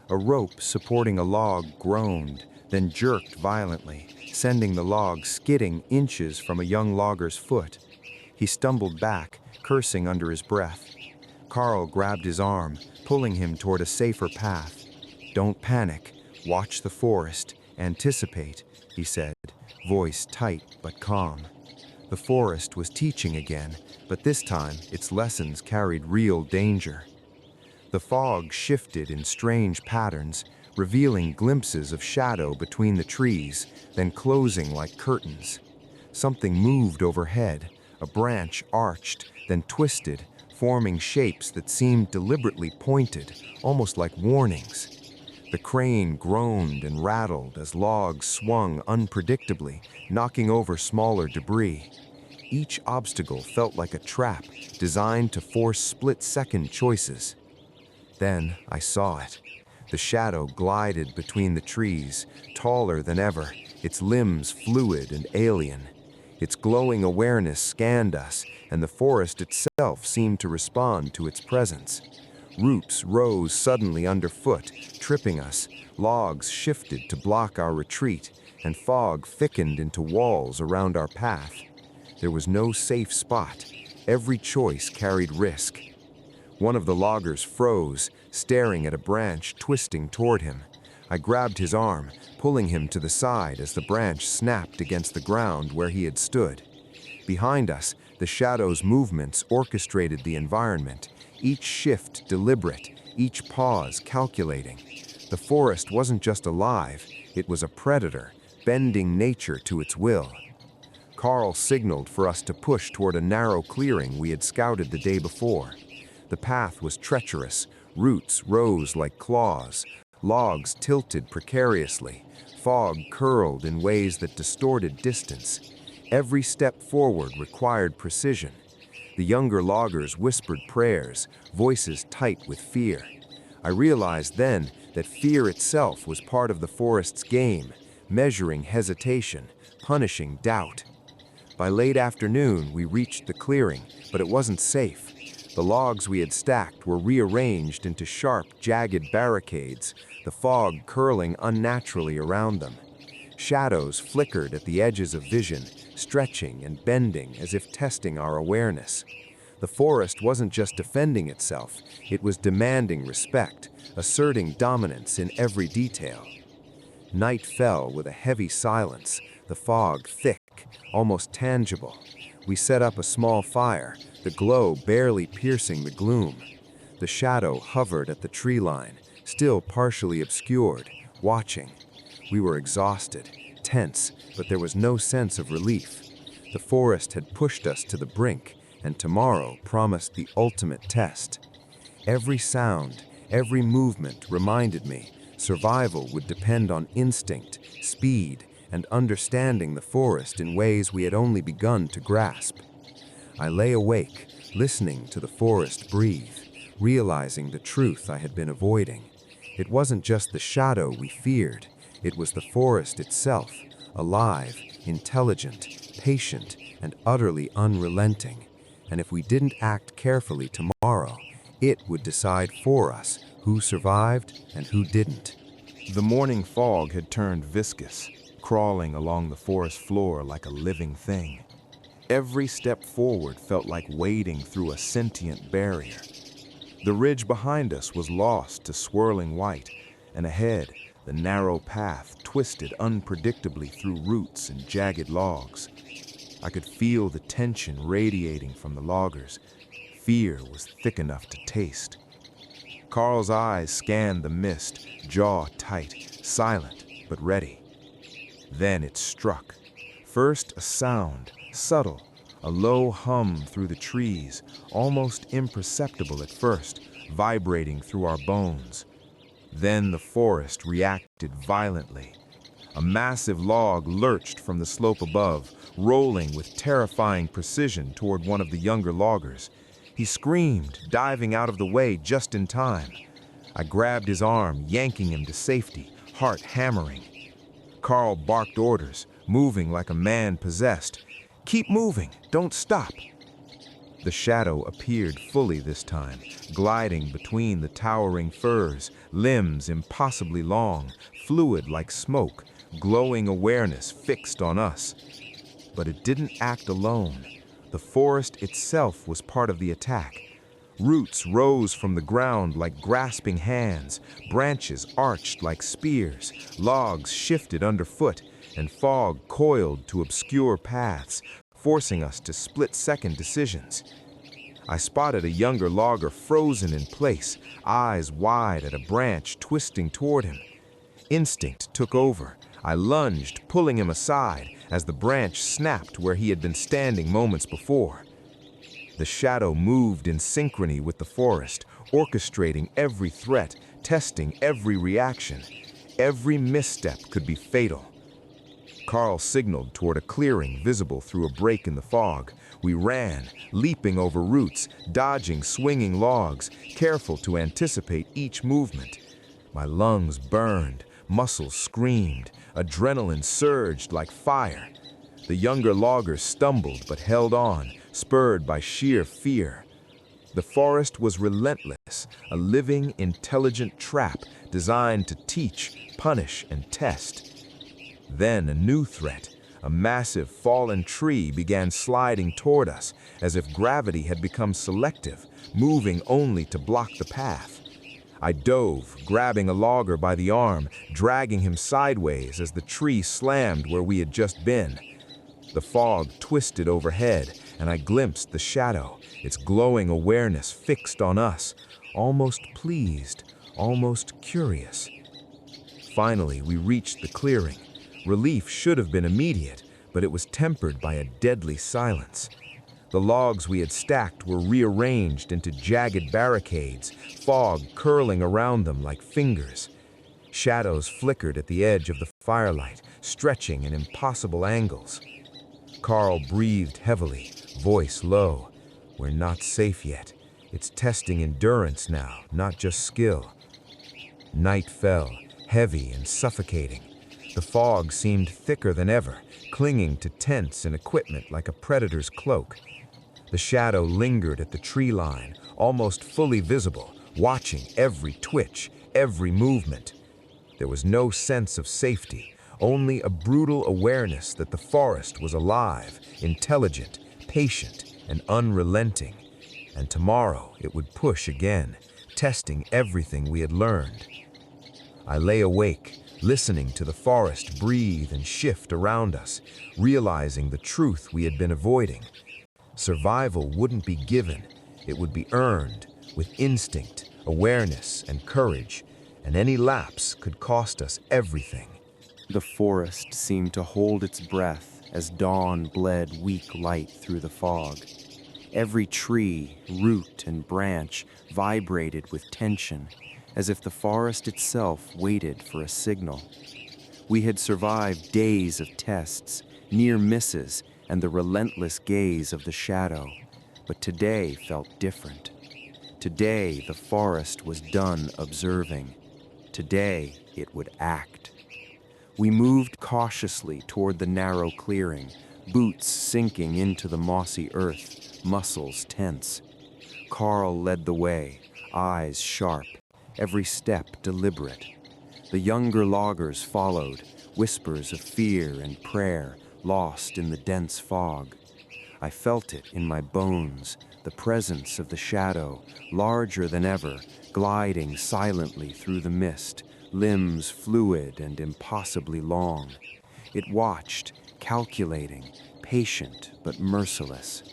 A rope supporting a log groaned, then jerked violently, sending the log skidding inches from a young logger's foot. He stumbled back, cursing under his breath. Carl grabbed his arm, pulling him toward a safer path. "Don't panic. Watch the forest. Anticipate," he said, voice tight but calm. The forest was teaching again, but this time its lessons carried real danger. The fog shifted in strange patterns, revealing glimpses of shadow between the trees, then closing like curtains. Something moved overhead. A branch arched, then twisted, forming shapes that seemed deliberately pointed, almost like warnings. The crane groaned and rattled as logs swung unpredictably, knocking over smaller debris. Each obstacle felt like a trap, designed to force split-second choices. Then I saw it. The shadow glided between the trees, taller than ever, its limbs fluid and alien. Its glowing awareness scanned us, and the forest itself seemed to respond to its presence. Roots rose suddenly underfoot, tripping us. Logs shifted to block our retreat, and fog thickened into walls around our path. There was no safe spot. Every choice carried risk. One of the loggers froze, staring at a branch twisting toward him. I grabbed his arm, pulling him to the side as the branch snapped against the ground where he had stood. Behind us, the shadow's movements orchestrated the environment, each shift deliberate, each pause calculating. The forest wasn't just alive, it was a predator, bending nature to its will. Carl signaled for us to push toward a narrow clearing we had scouted the day before. The path was treacherous, roots rose like claws, Logs tilted precariously, fog curled in ways that distorted distance. Every step forward required precision. The younger loggers whispered prayers, voices tight with fear. I realized then that fear itself was part of the forest's game, measuring hesitation, punishing doubt. By late afternoon, we reached the clearing, but it wasn't safe. The logs we had stacked were rearranged into sharp, jagged barricades, the fog curling unnaturally around them. Shadows flickered at the edges of vision, stretching and bending as if testing our awareness. The forest wasn't just defending itself, it was demanding respect, asserting dominance in every detail. Night fell with a heavy silence, the fog thick, almost tangible. We set up a small fire, the glow barely piercing the gloom. The shadow hovered at the tree line, still partially obscured, watching. We were exhausted, tense, but there was no sense of relief. The forest had pushed us to the brink, and tomorrow promised the ultimate test. Every sound, every movement reminded me survival would depend on instinct, speed, and understanding the forest in ways we had only begun to grasp. I lay awake, listening to the forest breathe, realizing the truth I had been avoiding. It wasn't just the shadow we feared, it was the forest itself, alive, intelligent, patient, and utterly unrelenting. And if we didn't act carefully tomorrow, it would decide for us who survived and who didn't. The morning fog had turned viscous, crawling along the forest floor like a living thing. Every step forward felt like wading through a sentient barrier. The ridge behind us was lost to swirling white, and ahead, the narrow path twisted unpredictably through roots and jagged logs. I could feel the tension radiating from the loggers. Fear was thick enough to taste. Carl's eyes scanned the mist, jaw tight, silent but ready. Then it struck. First a sound, subtle, a low hum through the trees, almost imperceptible at first, vibrating through our bones. Then the forest reacted violently. A massive log lurched from the slope above, rolling with terrifying precision toward one of the younger loggers. He screamed, diving out of the way just in time. I grabbed his arm, yanking him to safety, heart hammering. Carl barked orders, moving like a man possessed. "Keep moving, don't stop." The shadow appeared fully this time, gliding between the towering firs, limbs impossibly long, fluid like smoke, glowing awareness fixed on us. But it didn't act alone. The forest itself was part of the attack. Roots rose from the ground like grasping hands, branches arched like spears, logs shifted underfoot, and fog coiled to obscure paths, forcing us to split-second decisions. I spotted a younger logger frozen in place, eyes wide at a branch twisting toward him. Instinct took over. I lunged, pulling him aside, as the branch snapped where he had been standing moments before. The shadow moved in synchrony with the forest, orchestrating every threat, testing every reaction. Every misstep could be fatal. Carl signaled toward a clearing visible through a break in the fog. We ran, leaping over roots, dodging swinging logs, careful to anticipate each movement. My lungs burned, muscles screamed, adrenaline surged like fire. The younger loggers stumbled but held on, spurred by sheer fear. The forest was relentless, a living, intelligent trap designed to teach, punish, and test. Then a new threat, a massive fallen tree began sliding toward us, as if gravity had become selective, moving only to block the path. I dove, grabbing a logger by the arm, dragging him sideways as the tree slammed where we had just been. The fog twisted overhead, and I glimpsed the shadow, its glowing awareness fixed on us, almost pleased, almost curious. Finally, we reached the clearing. Relief should have been immediate, but it was tempered by a deadly silence. The logs we had stacked were rearranged into jagged barricades, fog curling around them like fingers. Shadows flickered at the edge of the firelight, stretching in impossible angles. Carl breathed heavily, voice low. We're not safe yet. It's testing endurance now, not just skill. Night fell, heavy and suffocating. The fog seemed thicker than ever, clinging to tents and equipment like a predator's cloak. The shadow lingered at the tree line, almost fully visible, watching every twitch, every movement. There was no sense of safety, only a brutal awareness that the forest was alive, intelligent, patient, and unrelenting. And tomorrow it would push again, testing everything we had learned. I lay awake, listening to the forest breathe and shift around us, realizing the truth we had been avoiding. Survival wouldn't be given, it would be earned, with instinct, awareness, and courage, and any lapse could cost us everything. The forest seemed to hold its breath as dawn bled weak light through the fog. Every tree, root, and branch vibrated with tension, as if the forest itself waited for a signal. We had survived days of tests, near misses, and the relentless gaze of the shadow, but today felt different. Today the forest was done observing. Today it would act. We moved cautiously toward the narrow clearing, boots sinking into the mossy earth, muscles tense. Carl led the way, eyes sharp, every step deliberate. The younger loggers followed, whispers of fear and prayer lost in the dense fog. I felt it in my bones, the presence of the shadow, larger than ever, gliding silently through the mist, limbs fluid and impossibly long. It watched, calculating, patient but merciless.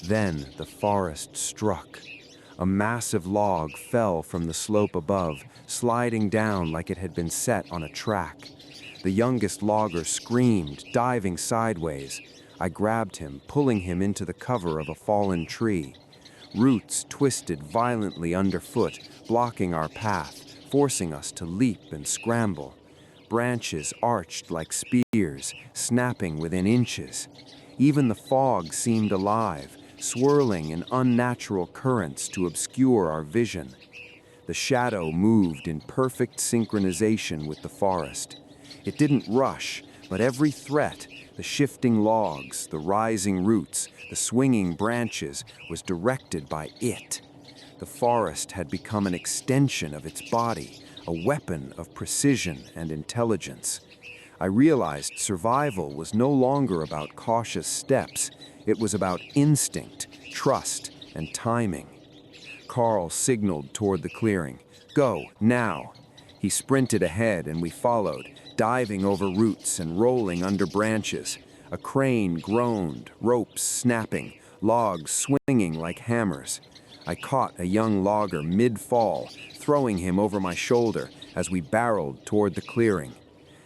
Then the forest struck. A massive log fell from the slope above, sliding down like it had been set on a track. The youngest logger screamed, diving sideways. I grabbed him, pulling him into the cover of a fallen tree. Roots twisted violently underfoot, blocking our path, forcing us to leap and scramble. Branches arched like spears, snapping within inches. Even the fog seemed alive, swirling in unnatural currents to obscure our vision. The shadow moved in perfect synchronization with the forest. It didn't rush, but every threat, the shifting logs, the rising roots, the swinging branches, was directed by it. The forest had become an extension of its body, a weapon of precision and intelligence. I realized survival was no longer about cautious steps. It was about instinct, trust, and timing. Carl signaled toward the clearing. "Go, now." He sprinted ahead and we followed, diving over roots and rolling under branches. A crane groaned, ropes snapping, logs swinging like hammers. I caught a young logger mid-fall, throwing him over my shoulder as we barreled toward the clearing.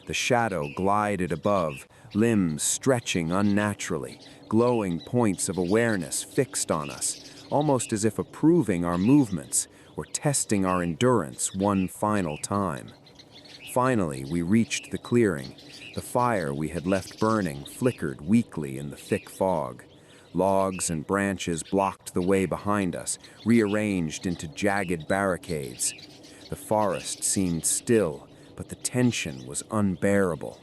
The shadow glided above, limbs stretching unnaturally, glowing points of awareness fixed on us, almost as if approving our movements or testing our endurance one final time. Finally, we reached the clearing. The fire we had left burning flickered weakly in the thick fog. Logs and branches blocked the way behind us, rearranged into jagged barricades. The forest seemed still, but the tension was unbearable.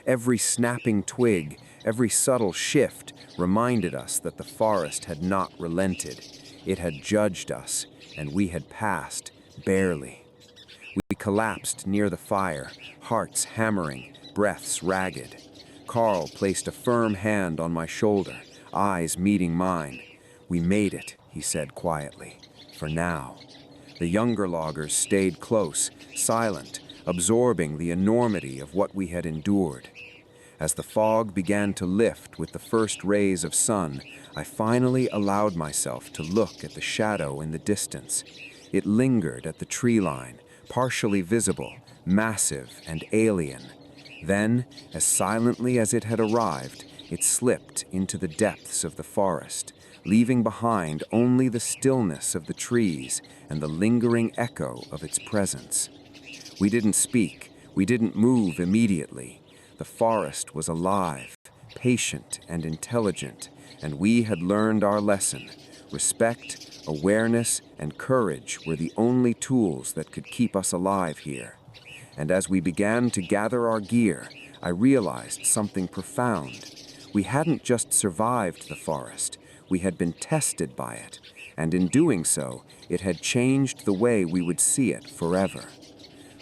Every snapping twig, every subtle shift reminded us that the forest had not relented. It had judged us, and we had passed, barely. We collapsed near the fire, hearts hammering, breaths ragged. Carl placed a firm hand on my shoulder, eyes meeting mine. "We made it," he said quietly, "for now." The younger loggers stayed close, silent, absorbing the enormity of what we had endured. As the fog began to lift with the first rays of sun, I finally allowed myself to look at the shadow in the distance. It lingered at the tree line, partially visible, massive and alien. Then, as silently as it had arrived, it slipped into the depths of the forest, leaving behind only the stillness of the trees and the lingering echo of its presence. We didn't speak. We didn't move immediately. The forest was alive, patient, and intelligent, and we had learned our lesson. Respect, awareness, and courage were the only tools that could keep us alive here. And as we began to gather our gear, I realized something profound. We hadn't just survived the forest, we had been tested by it, and in doing so, it had changed the way we would see it forever.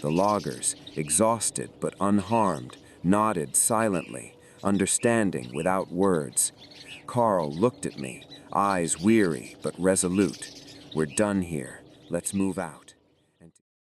The loggers, exhausted but unharmed, nodded silently, understanding without words. Carl looked at me, eyes weary but resolute. We're done here. Let's move out.